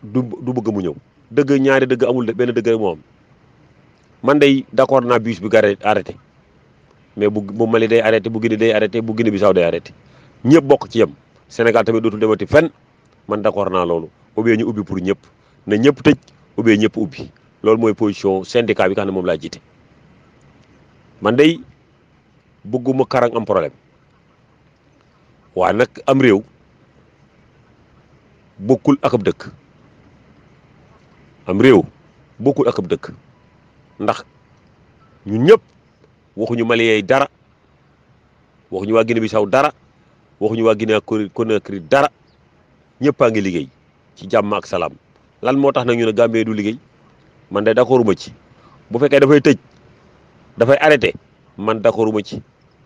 du bëgg mu ñëw dëgg ñaari dëgg amul benn dëgg rek moo am man day d'accord naa bus bi gare arrêté mais bu Mali day arrêté bu Guinée day arrêté bu Guinée Bissau day arrêté ñëpp bokk ci yem Sénégal tamit dootul demati fenn man d'accord naa loolu ou bien ñu ubbi pour ñëpp na ñëpp tëj ou bien ñëpp ubbi loolu mooy position syndicat bi nga xam ne moom laa jiite man day bëgguma karang am problème waaye nag am réew bokkul ak ab dëkk am réew bokkul ak ab dëkk ndax ñun ñëpp waxuñu Malien yi dara waxuñu waa Guinée Bissau dara waxuñu waa Guinée Conakry dara ñëpp a ngi liggéey ci jàmm ak salaam lan moo tax nag ñu ne Gambie du liggéey man de d'accorduma ci bu fekkee dafay tëj dafay arrêté man d'accorduma ci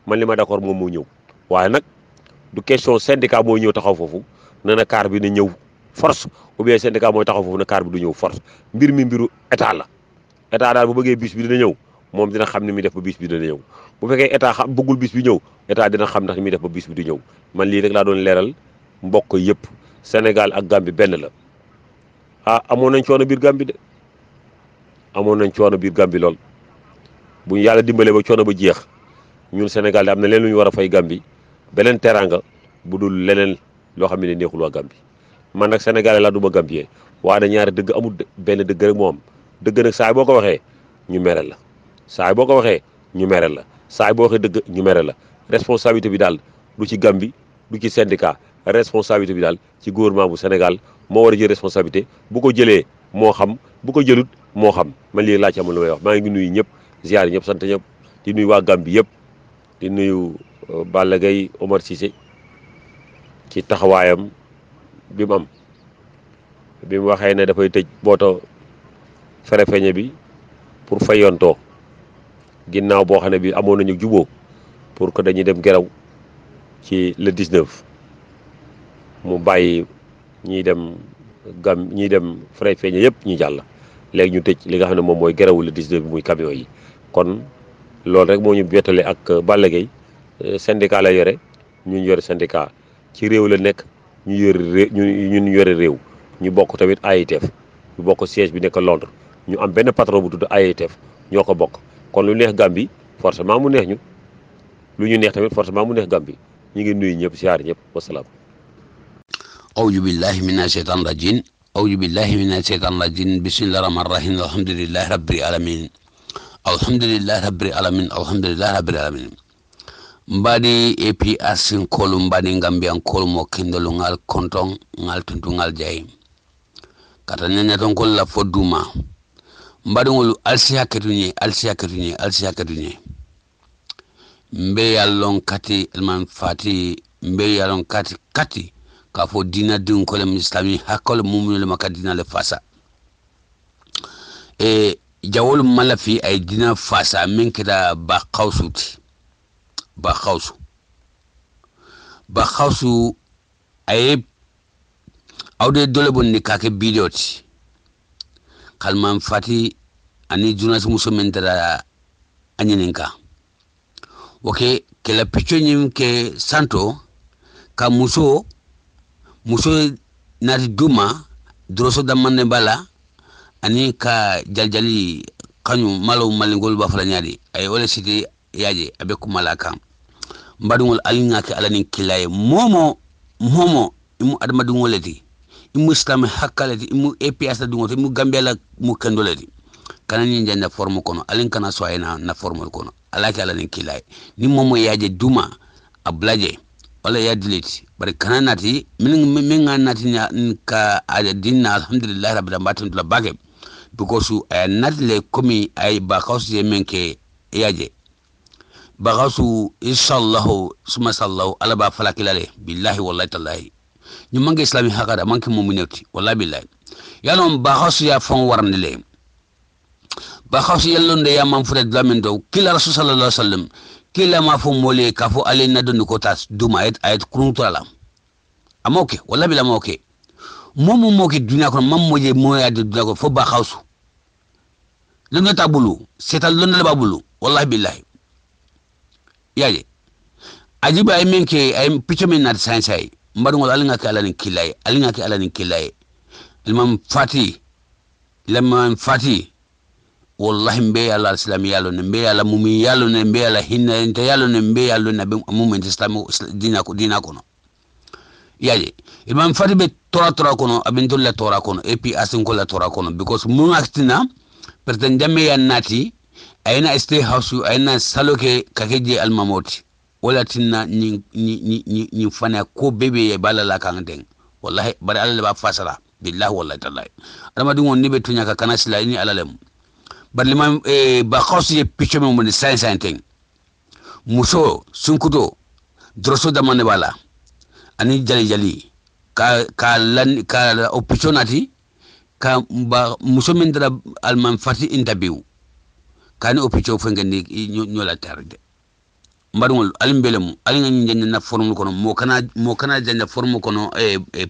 man li ma d'accord moom moo ñëw waaye nag du question syndicat mooy ñëw taxaw foofu ne na car bi ne ñëw force ou bien syndicat mooy taxaw foofu ne car bi du ñëw force mbir mi mbiru état la état daal bu bëggee bis bi dina ñëw moom dina xam ne mi def ba bis bi dina ñëw bu fekkee état xam bëggul bis bi ñëw état dina xam ndax mi def ba bis bi du ñëw man lii rek laa doon leeral mbokk yëpp Sénégal ak Gambie benn la amoon nañ coono biir Gambie de amoon nañ coono biir Gambie lool bu ñu yàlla dimbalee ba coono ba jeex ñun Sénégal de am na leen lu ñu war a fay Gambie beneen teraanga bu dul leneen loo xam ne neexul waa Gambie man nag Sénégalais laa du ma Gambien waaye da ñaari dëgg amul benn dëgg rek moo am dëgg nag saa boo ko waxee ñu mere la saa boo ko waxee ñu mere la saa boo waxee dëgg ñu mere la responsabilité bi daal du ci Gambie du ci syndicat responsabilité bi daal ci gouvernement bu Sénégal moo war a jël responsabilité bu ko jëlee moo xam bu ko jëlut moo xam man lii laa ci amul lu may wax maa ngi nuyu ñëpp ziar ñëpp sant ñëpp di nuyu waa Gambie yëpp di nuyu Balla Gaye Omar Cissé ci taxawaayam bi mu am bi mu waxee ne dafay tëj booto Farafeñe bi pour fayontoo ginnaaw boo xam ne bi amoon nañu juboo pour que dañuy dem geraw ci le 19 mu bàyyi ñiy dem Farafeñe yëpp ñu jàll léegi ñu tëj li nga xam ne moom mooy gerawu le 19 bi muy camion yi kon loolu rek moo ñu bettale ak Balla Gaye syndicat la yore ñun yore syndicat ci réew la nekk ñun yore réew ñu bokk tamit AITF ñu bokk siège bi nekk Londres ñu am benn patron bu tudd AITF ñoo ko bokk kon lu neex Gambie forcément mu neex ñu lu ñu neex tamit forcément mu neex Gambie ñu ngi nuyu ñëpp siyaar ñëpp wasalaam. awju billahi mina shaytan rajim awju billahi mina shaytan rajim bismillahi rahmani rahim alhamdulillahi rabbil alamin alhamdulillahi rabbil alamin alhamdulillahi rabbil alamin mbadi APRC kolu mbadi Gambian kolu mo kindolu ngal konton ngal tuntu ngal jayi kata nene ton kol la foduma mbadi ngolu alsiya ketunye mbe yallon kati elman fati mbe yallon kati ka fo dina dun ko le islami hakol mumul le makadina le fasa jawol malafi ay dina fasa min kida ba khawsu ay awde dole bonni kake bidioti kalman fati ani journaliste muso men dara anyeninka oke kela picho nyim ke santo ka muso nati duma droso damane bala ani ka jaljali kanyu malo malingol ba fala nyadi ay ole siti yaje abe ku malaka mbadungol alinga ke alani kilay momo imu adama dungoleti imu islam hakalati imu APS dungoto imu Gambia la mu kandoleti kanani njanda forme kono alin kana so ayna na forme kono alaki alani kilay ni momo yaje duma ablaje wala ya delete bari kananati min nati ka ada dinna alhamdulillah rabbil alamin la bage because ay natle komi ay ba khawsi menke yaje bagasu inshallah suma sallahu ala ba falakilale billahi wallahi tallahi ñu mangi islami hakada manki mo muneti wallahi billahi yalon bagasu ya fon warandele bagasu yallonde ya man furet lamin do kila rasul sallallahu alaihi wasallam kila ma fo mole ka fo ale na don ko tas duma ayat kununtala amoke wallahi billahi amoke momu moke dunya ko mam moje moya de dunya ko fo bagasu londo tabulu setal londo babulu wallahi billahi yaje ajiba ay menke ay picho men nat sansay mbadu ngol alinga ke alani kilay lamam fati wallahi mbe ala islam yalo ne mbe ala mumi yalo ne mbe ala hinna ente yalo ne mbe yalo ne be mumi islam dina ko no yaje imam fati be tora kono abintul la tora kono epi asin ko la tora kono because mun aktina pretendame ya nati ayna stay house ayna saloke kakeje almamoti wala tinna ni fana ko bebe ya balala kan den wallahi bari Allah ba fasara billahi wallahi tallahi adama dum won nibe tunya ka kana sila ni alalem bari limam ba khawsi picho mo ni sain muso sunkudo droso da manne bala ani jali ka opportunity ka ba muso min dara alman fati interview kani opicho fengani nyola tarde mbarngol alimbelemu alinga nyanja na formu kono mo kana janja formu kono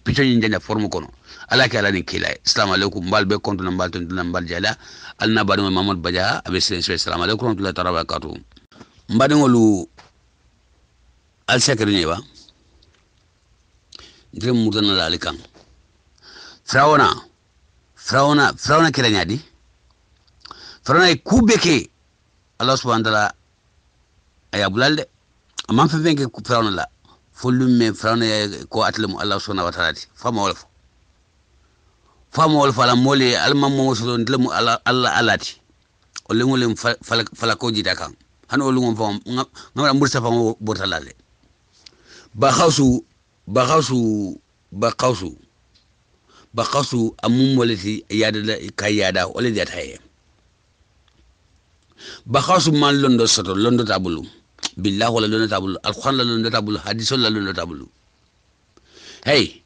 picho nyanja formu kono alaki alani kilay assalamu alaikum mbal be kontu mbal ton mbal jala alna badu Mamadou Badja abe assalamu alaikum wa rahmatullahi wa barakatuh mbadingolu al sekre ni ba ndem mudana la alikan Frawna kila nyadi Frawna kubeke Allah subhanahu wa ta'ala aya bulalde amam fe venke Frawna la follume Frawna ko atlemu Allah subhanahu wa ta'ala fama wala ala mole almam mo so ndlemu Allah alati o lengolem fala ko jita kan han o lungom fam ngam Mustafa mo botalale ba khawsu bakausu amum walati yada kayada wala dat haye bakausu man londo soto londo tabulu billah wala londo tabulu alquran la londo tabulu hadithul la londo tabulu hey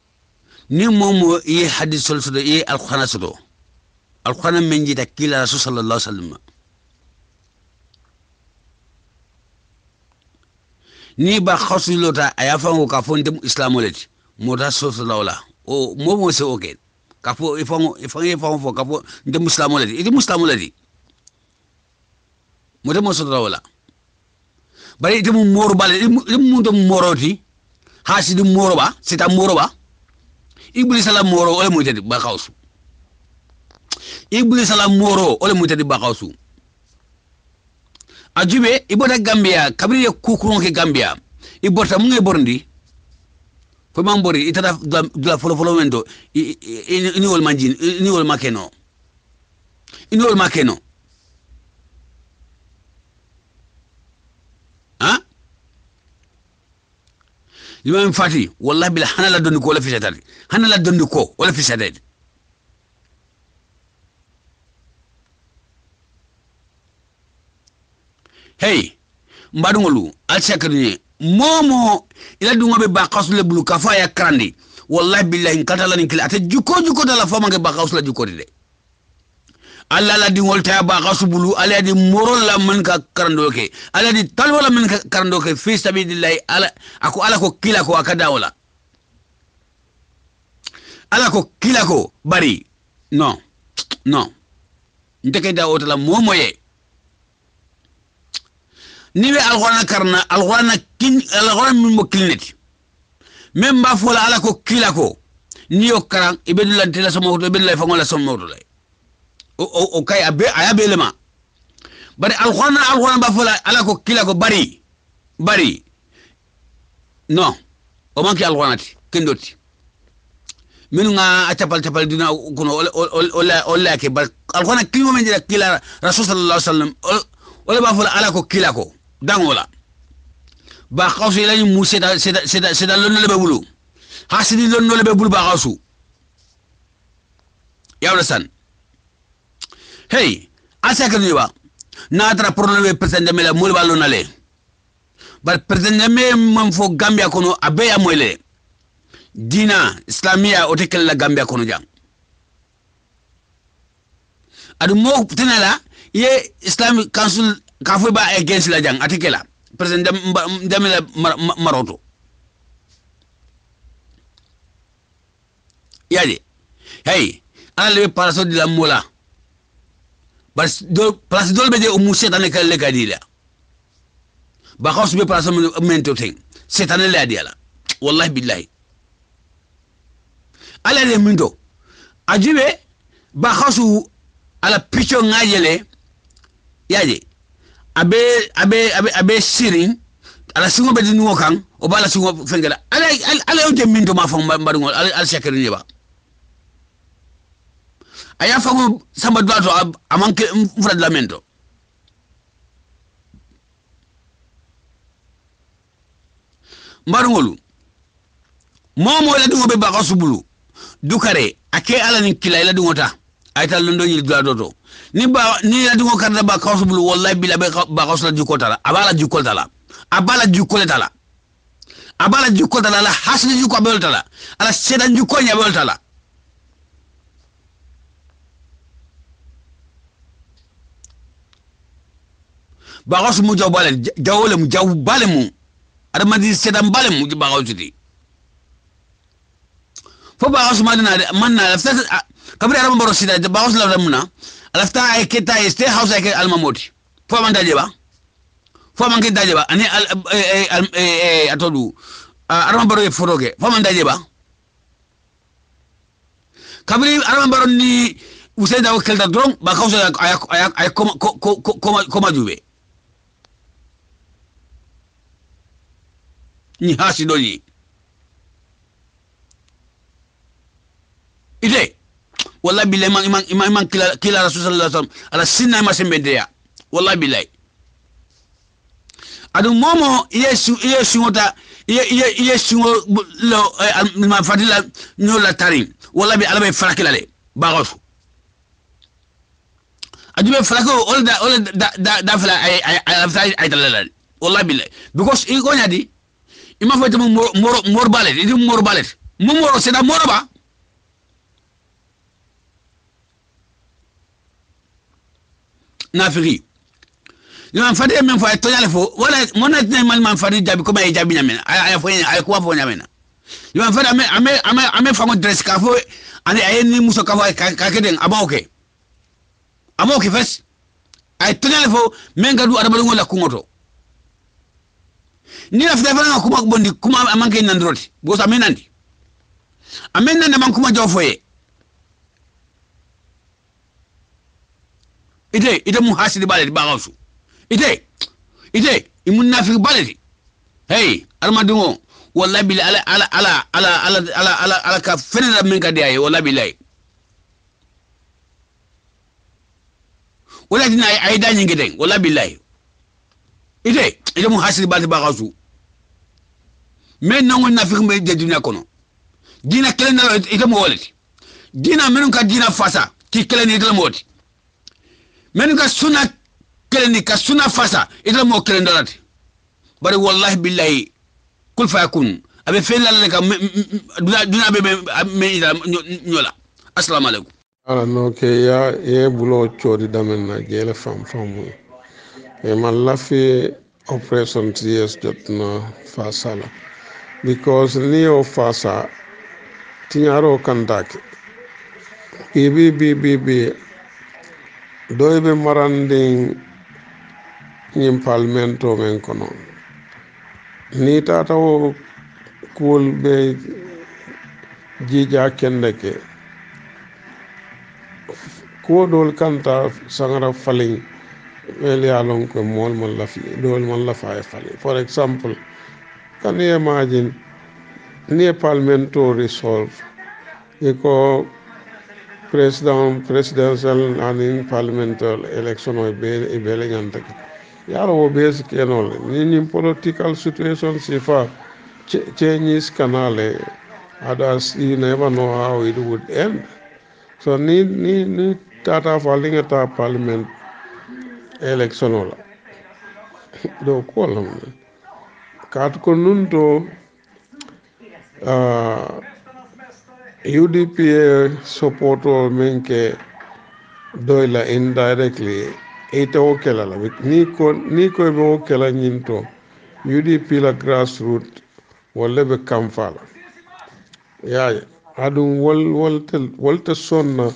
ni momo yi hadithul soto yi alquran soto alquran menji ta kila rasul sallallahu alaihi wasallam ni ba khawsu lota ayafango ka fonde islamoleti mota soso lawla o momo se oke ka fo ifango fo ka fo de islamoleti idi muslamoleti mota mo soso lawla bari idi mu moro bale idi mu do moroti hasidi moroba sita moroba iblis ala moro ole mo tedi ba khawsu iblis ala moro ole mo tedi ba khawsu ajube ibota Gambia kabiri kukuron ke Gambia ibota mu ngi borndi fo mambori itata dula folo mendo ini wol manjin ini wol makeno ha limam fati wallahi bil hanala dondi ko wala fisatati hanala dondi ko wala fisatati hey mbadungolu alsakrini momo ila dungo be baqasu le bulu kafa ya krandi wallahi billahi katala ni kila ate juko dala fama nge baqasu la juko de alla la dingol ta baqasu bulu ala di morol la man ka krando ke ala di talwala man ka krando ke fi sabilillah ala ko kila ko akada wala ala ko kila ko bari non ndeke da otala momo ye niwe alquran karna alquran min mo kilneti même ba fola ala ko kila ko niyo karan ibedula tela sama to ibedula fa ngola sama to lay o kay ayabe lema bari alquran ba fola ala ko kila ko bari non o manki alquranati kendoti minu nga atapal dina kuno olla ke bar alquran kilmo men dira kila rasul sallallahu alaihi wasallam wala ba fola ala ko kila ko dangola ba khawsu la mu seda lonno le bulu hasidi lonno le bulu ba khawsu yawla san hey asaka ni ba na tra problème president me la mul ba lonna le ba president me mam fo Gambia kono abeya moyle dina islamia o tekel la Gambia kono jang adu mo tenala ye Islamic Council kafu ba against la jang atikela president damela maroto yaje hey ala le paraso di la mola bas do place dolbe de o musetane kala le kadila ba khawsu be paraso mento ting setane le adiala wallahi billahi ala le mindo ajibe ba khawsu ala picho ngajele yaje abe sirin ala singo be dinu kan o bala singo fengela ala yonte minto ma fam mbadungo al shakari ba aya fango samba dwato amanke mfra de lamento mbadungolu momo la dungo be ba kasubulu dukare ake ala ni kila ila dungota ayta londo ni dwato ni la dungo karda ba kasubulu wallahi bila ba kasula jukotala abala jukoltala la hasni juko beltala ala sedan juko nya beltala ba kasu mu jawbale jawole mu jawbale mu ada madi sedan bale mu ba kasuti fo ba kasu madina manna lafta kabri arama baro sida ba kasu la muna lafta ay keta este house ay almamoti fo man daje ba fo man ke daje ba ani atodu arama baro e foroge fo man daje ba kabri arama baro ni usayda wakal da dron ba kasu ay koma jube ni hasi doni ide wallahi billahi imam kila rasul sallallahu alaihi wasallam ala sinna ma sembedeya wallahi billahi adu momo yesu wota ye singo lo ma fadila no la tarin wala bi alabe farakilale bagosu ajube farako all da fala ay dalal wala billahi because I go nyadi ima fo tam mor balet idi mor balet mo moro c'est da moro ba nafiri man fadi men fo to yale fo wala monat ne man fadi jabi ko bay jabi nyamen ay fo ay ko fo nyamen man fadi ame fango dress ka fo ani ay ni muso ka fo ka keden amoke fes ay to yale fo men gadu arabal ngola kumoto ni la fida fana kuma bondi kuma amanke nandroti bo sa menandi amen nan man kuma jofoye ite mu hasidi baledi bagawsu ite imun nafi baledi hey armadungo wallahi bil ala ka fenela men ka diaye wallahi billahi wala dina ay dañi ngeden wallahi billahi ite mu hasidi baledi bagawsu men nango nafi mbe de dunya kono dina kelen na ite mo wolati dina men ka dina fasa ki kelen ite mo woti men ka suna kelen ka suna fasa ite mo kelen dalati bari wallahi billahi kul fa yakun abe felal ka duna be me ida nyola assalamu alaikum ala no ke ya e bulo chodi damen na gele fam e man lafi operation ts jotna fasala because neo fasa tinyaro kandake bi doybe maranding nyim parlemento men kono ni tata o kul be jija kendeke ko dol kanta sangara falling wel ya lon ko mol man lafi dol man lafa e falling for example can you imagine ni parlemento resolve iko presidential and parliamentary election o be nganta yaro wo basic enol ni political situation sifa changes kanale others you never know how it would end so ni tata falling at parliament election ola do kolam kat ko nunto UDP support or menke doila indirectly ita okela la ni ko be okela nyinto UDP la grassroots wala be kamfala ya adun walta sonna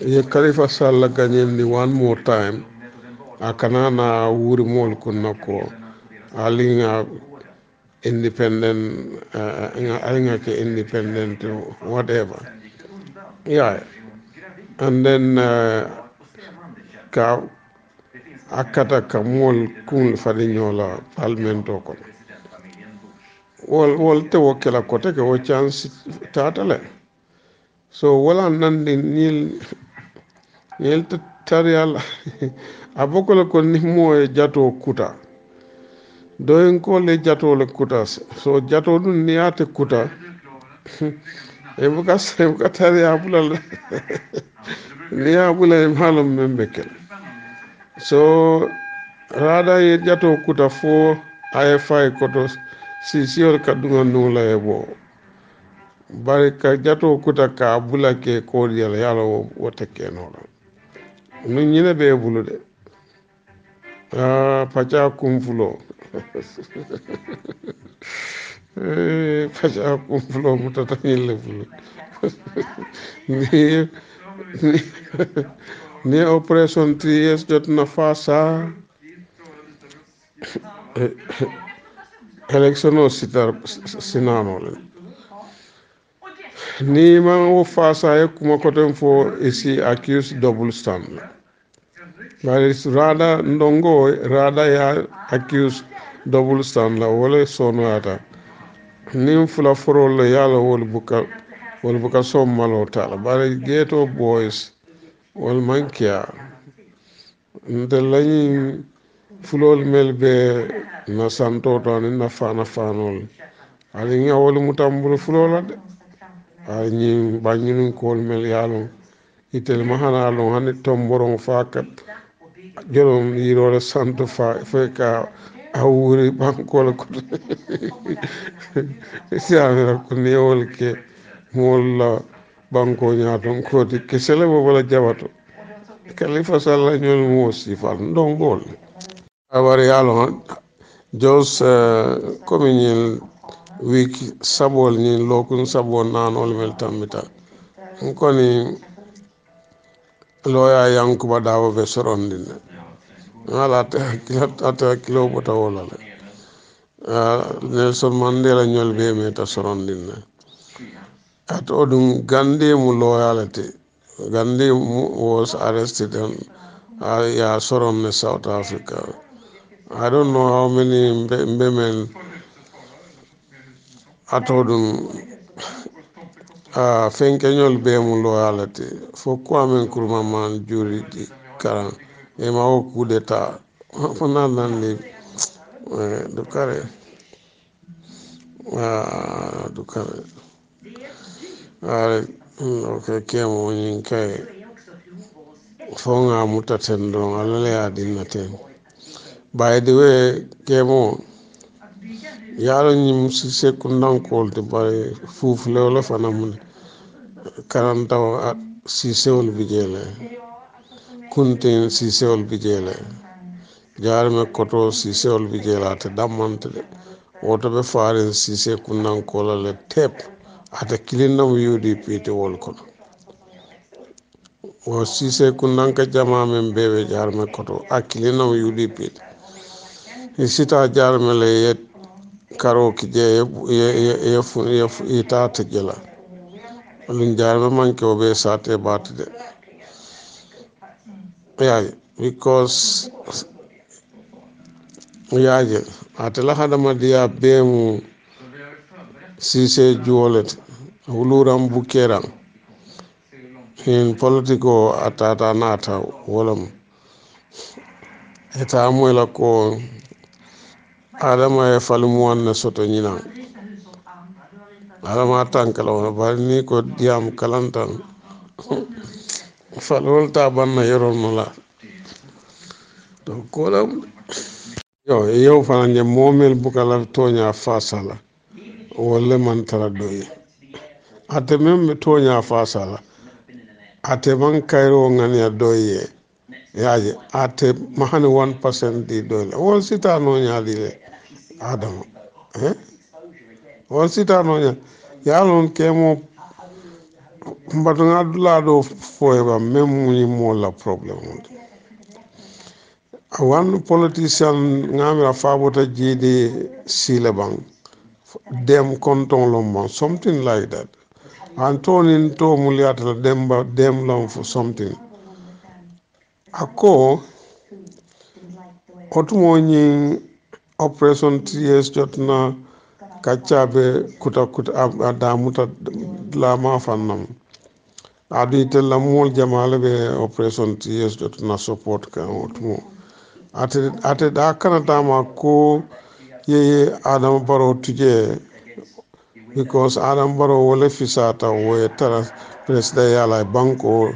ye Khalifa Sall ganyen ni one more time akana na wuri mol kunna ko alinga independent alinga ke independent whatever yeah and then ka akata kamol kun fadinyola parliamento ko wol te wokela ko te ko chance tatale so wala nandi nil tarial abokola ko ni moye jato kuta doyen ko le jato le kuta so jato dun ni ate kuta e buka taria bulal ni abula malum membekel so rada ye jato kuta fo AFI koto sisiol kadunga nula ebo bari ka jato kuta ka bula ke kordial yalo wote ke nola nu nyine be bulu de pacha kumfulo pacha kumfulo mutata nyile bulu ni operation 3 years jot na fasa election o sitar sinano le ni ma o fasa e kuma koten fo isi accused double standard bari rada ndongo rada ya accused double standard wala sono ata ni fula foro le yala wol buka som malo tala bari ghetto boys wol mankia nde lañi fulol melbe na santo to ni na fanol ali ngawol mutambul fulola de ay ñi baññunuñ kool mel yaalon itel mahana lon hani tomboron fakat jolom yirole santo fa ka awuri bankola ko siamira ko newol ke molla banko ñaton koti kesele bo wala jabato Khalifa Sallah ñol mo sifal ndongol awar yaalon jos comme ñin week sabol ñin lokun sabol nanol mel tammita koni loya yankuba dawo be sorondine wala ata kilo bota wala le Nelson Mandela ñol be meta sorondine at odum Gandhi mu loyalty Gandhi was arrested and yeah soron in South Africa. I don't know how many women at odum fenkeñol be mu loyalty fo Kwame Nkrumah man juri di karan e ma o coup d'état fo nan li du kare du kare okay kemo nyin kay fo nga mutaten don alale ya dinnaten by the way kemo yaro nyim si sekundankol te bare fufule wala fana mun karanta si sewol bijele kuntin si sewol bijele jarme koto si sewol bijele ate damante de woto be faaren si sekundankol le tep ate kilinam UDP te wol kono o sise kundanka jama men bewe jarme koto akilinam UDP sita jarme le yet karo ki je ye tata jela lun jarme manke obe sate batde yaje because yaje atela hadama dia bemu sise juolet wuluram bukeram in politico atata nata wolam eta amoyla ko adama e falumu wanne soto ñinan adama tankala wona bari ni ko diyam kalantan falol ta banna yoron la to kolam yo fana je momel bukala tonya fasala wala man tara doyi ate mem tonya fasala ate man kayro ngani doyi yaje ate mahani 1% di doyi wol sita no nyaali le adama wol sita no nya yalon kemo mbatu ngadula do foeba mem ni mo la problem one politician ngamira fabota jidi silebang dem konton lomba something like that antonin to muliata demba dem lom for something ako otumo nyi operation ts jotna kachabe kuta adamuta la ma fannam adu itella mol jamale be operation ts jotna support ka otumo ate da kanata ma ko ye Adam Barrow tuje because Adam Barrow wole fisata wo tara presida yala banko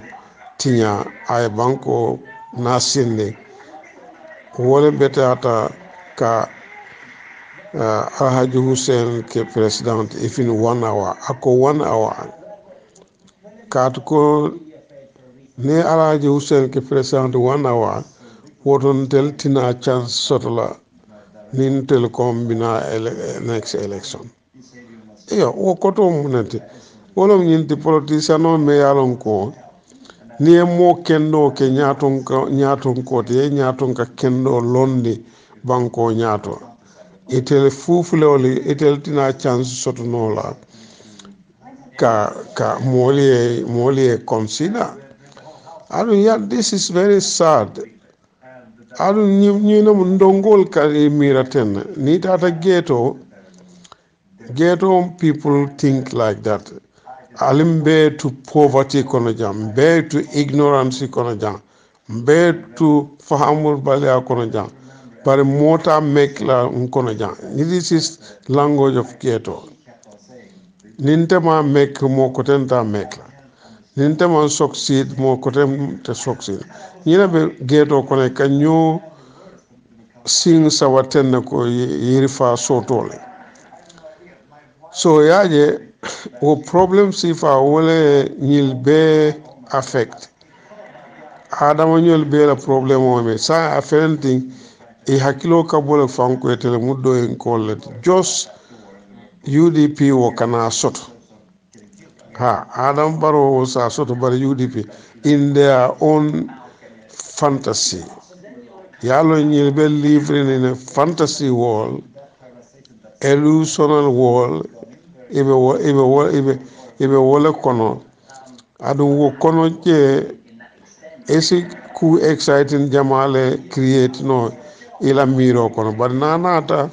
tinya ay banko nasinde wole betata ka Alhaji Hussein ke president ifin 1 hour ako 1 hour kat ko ne Alhaji Hussein ke president 1 hour woton tel tina chance sotola nin tel kombina next election iyo wo koto munante wolom ñinti politicien o me yalon ko ni mo kendo ke ñaton ko te ñaton ka kendo londi banko ñato itel fufulewli itel tina chance sotonola ka moli consider this is very sad alu ñina mu ndongol ka miraten ni tata ghetto people think like that alim be to poverty kono jam be to ignorance kono jam be to fahamul balya kono jam bare mota make la kono jang. This is language of Keto. Nintema make mo kotenta make la. Nintema succeed mo kotem te succeed. Nyina be Geto kono kanyo sing sawaten ko yirifa sotole. So yaje o problem sifa wole nyil be affect. Adama nyol be la problem o me sa affecting e hakilo ka bole fanko etele muddo en kolle just UDP wo kana soto ha Adam Barrow sa soto bar UDP in their own fantasy yalo nyil be livre in a fantasy world illusional world ibe wole kono adu wo kono je esi ku exciting jamale create no ila miro kono but nanata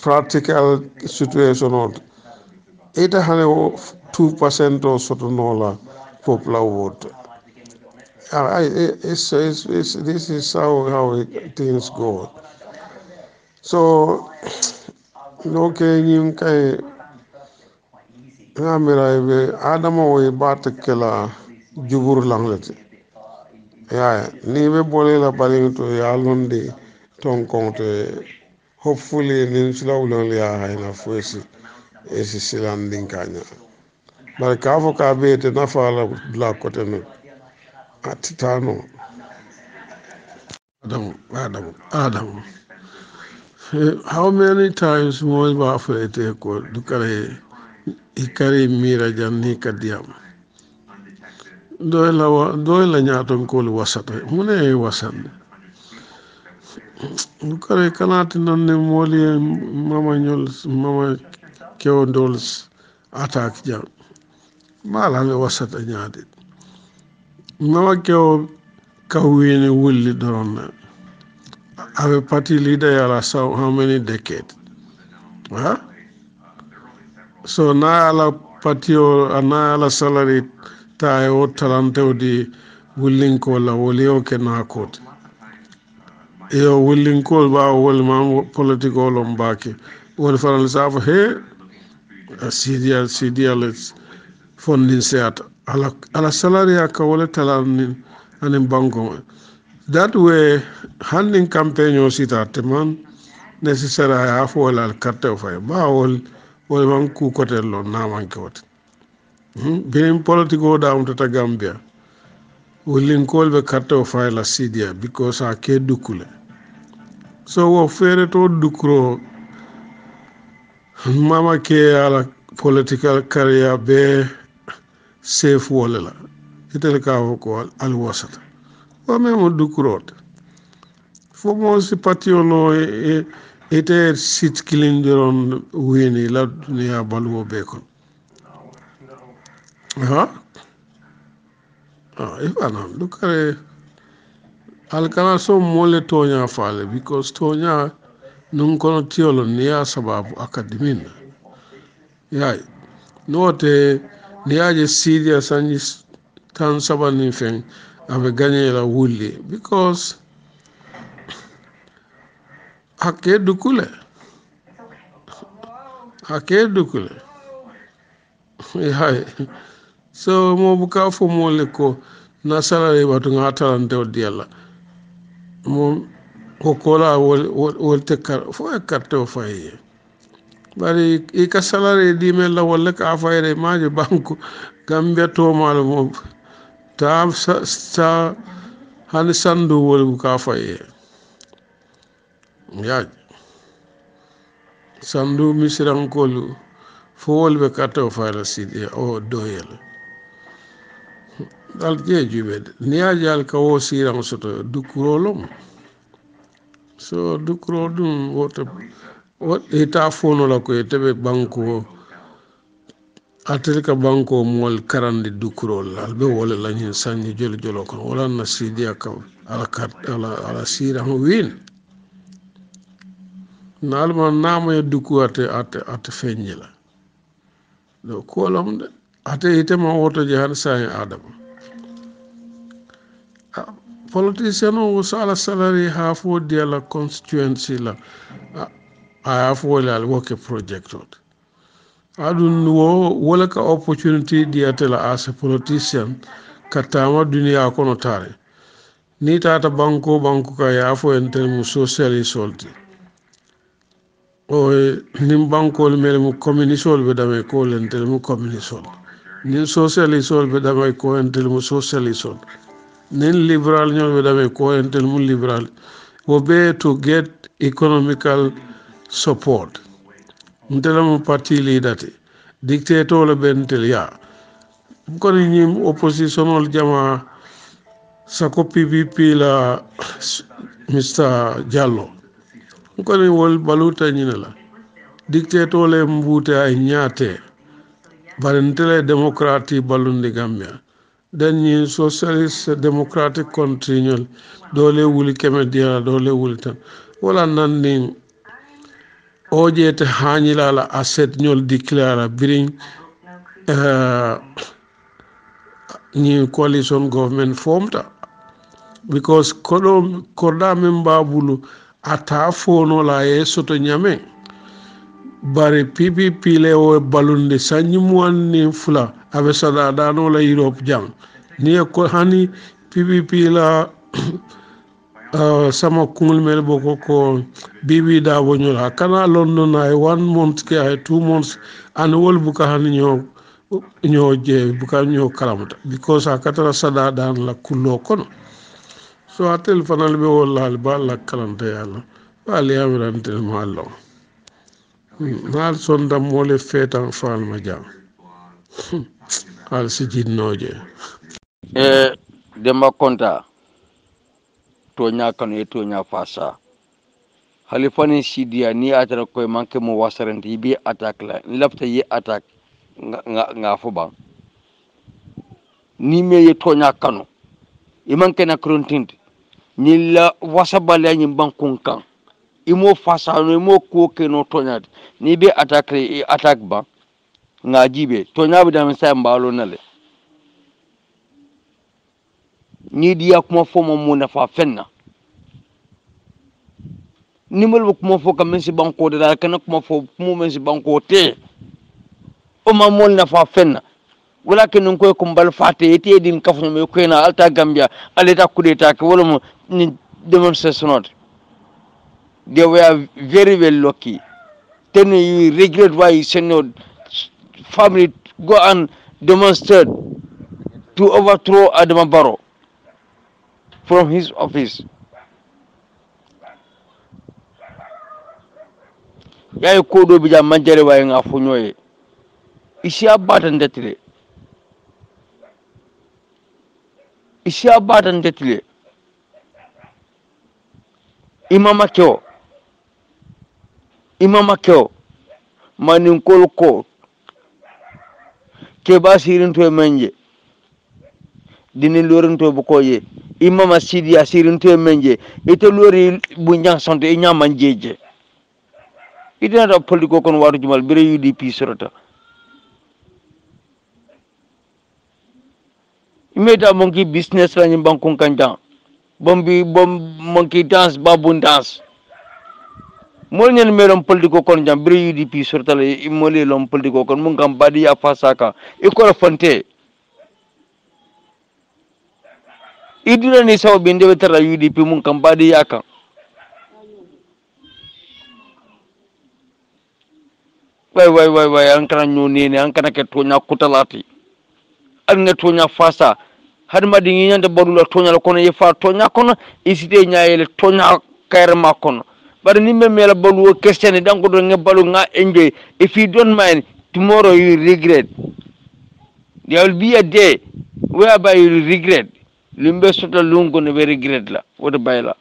practical situation on ita hane 2% or soto nola popular vote. This is how things go. So okay nyim kay ngamira be adama way bat kala jubur langlete ya ni be bole la balin to ya londe ton konte hopefully nin silawlon ya hayna fosi esi silandin kanya bare ka fo ka be te nafa la bla kote no atitano Adam how many times mo ba fa ete ko dukare ikari mira janni kadiyam doy la nyaton ko wasata mune wasan dukare kanati non ne moli mama kewndol attack jam mala le wasata nyaade mama kew kawini wulli doron ave party leader yala how many decades huh? So na ala patio na ala salary ta o talante di willing ko la wolio ke na kot yo willing ko ba wol ma political lombake wol faral safa he CDL funding set ala salary ka wol talan anin banko that way handling campaign o sita teman necessary ha fo la carte o fa ba wol man ku kote lo na man ko being political down to Gambia willing call the carte fa la CDL because a ke dukule so wo fere to dukro mama ke ala political career be safe wala itel ka ko al wasata o memo dukrot fo mo si patiolo ete sit killing diron wini la dunia balwo be kon ifana dukare alkana so mole tonya fale because tonya nun kono tiolo niya sababu akadimin yai note niyaje serious sanji tan sabani fen ave gagné la wulli because hake dukule yai so mo buka fo mole ko na salary batu ngatalante o diala mo ko kola wol te kar fo e carte o faye bari i ka salary di mel la wala ka fayre maje banku Gambia to mal mo ta sa han sandu wol ka faye ya sandu misran kolu fo wol be carte o fayla sidi o doyel dal jejube niajal ka wo siran soto dukurolom so dukro dum what ita fono la ko tebe banko atlika banko mol karande dukro la be wala la nyin sanni jolo ko wala na sidia ka ala sira win nalma nama duku ate fenyela do ko lam ate ite ma woto je han sa adam politician o sala salary half wo dia la constituency la I have wala work a project out adun wo wala ka opportunity dia tela as a politician katama dunia kono tare ni tata banko ka ya fo enter mu socialist solti o nim banko mel mu communist be dame ko enter mu communist nin socialist be dame ko enter mu socialist nin liberal ñol be dame ko enter mu liberal wo be to get economical support ntela mu parti leader dictator le bentel ya ko ni ñim opposition jama sako PPP la Mr. Jallo ko ni wol baluta ñina la dictator le mbute ay ñaate barentele democratie balundi Gambia den ñi socialist democratic country ñol dole wuli kemedia dole wuli tan wala nan ni ojete hañila la asset ñol declare bring ni coalition government formed because korda men babulu ata fono la e soto nyame bari PPP le o balunde sanyi muanni fula abe sada dano la Europe jang ni ko hani PPP la sama kungul mel boko ko bibi da bonyola kana London ay 1 month ke ay 2 months an wol buka hani ñoo je buka ñoo kalamuta because akatara sada dan la kullo kono so atel fanal be wallal ba la kalante yalla ba li amrante mallo nal sonda mole fetan fal ma jam al si jinnoje Demba Konta tonya kanu e tonya fasa halifani sidia ni atara koy manke mo wasarante bi attaque la lafta yi attaque nga fuba ni me ye tonya kanu e manke na krontinte ni la wasabale ni bankun kan imo fasa no imo ko ke no tonya ni be attaque ba nga jibe tonya bi dam sa mbalo nale ni diya kuma fo mo na fa fenna ni mal kuma fo kam si banko da kana kuma fo mo men si banko te o ma mol na fa fenna walakin ko ko mbal fate ete din kafno me ko na alta Gambia aleta kudeta ke wala mo ni demonstration they were very well lucky then you regret why you send your family go and demonstrate to overthrow Adama Barrow from his office. Ya ko do bija manjare way nga fu ñoy isi abatan detile imama kyo manin kolko ke basirin to menje dini lorin to bu koye imama sidi asirin to menje ite lori bu ñang sonte e ñama jeje idina da politiko kon waru jumal bire UDP sorota imeda monki business la ñim bankun kanjang bom monki dance babun dance mol ñen melom politiko kon jam bire UDP sorota le imole lom politiko kon mun kam badi ya fasaka e ko fonte idina ni saw be ndewe tara UDP mun kam badi yaka way an kana ñoni an kana ke tonya kutalati an ne tonya fasa har ma di ñande bodula tonya la kono yefa tonya kono isite nyaayele tonya kayre ma kono bar ni me mela bodu question dango do ngebalu nga enjoy if you don't mind tomorrow you regret there will be a day whereby you regret limbe sota lungo ne be regret la wodo bayla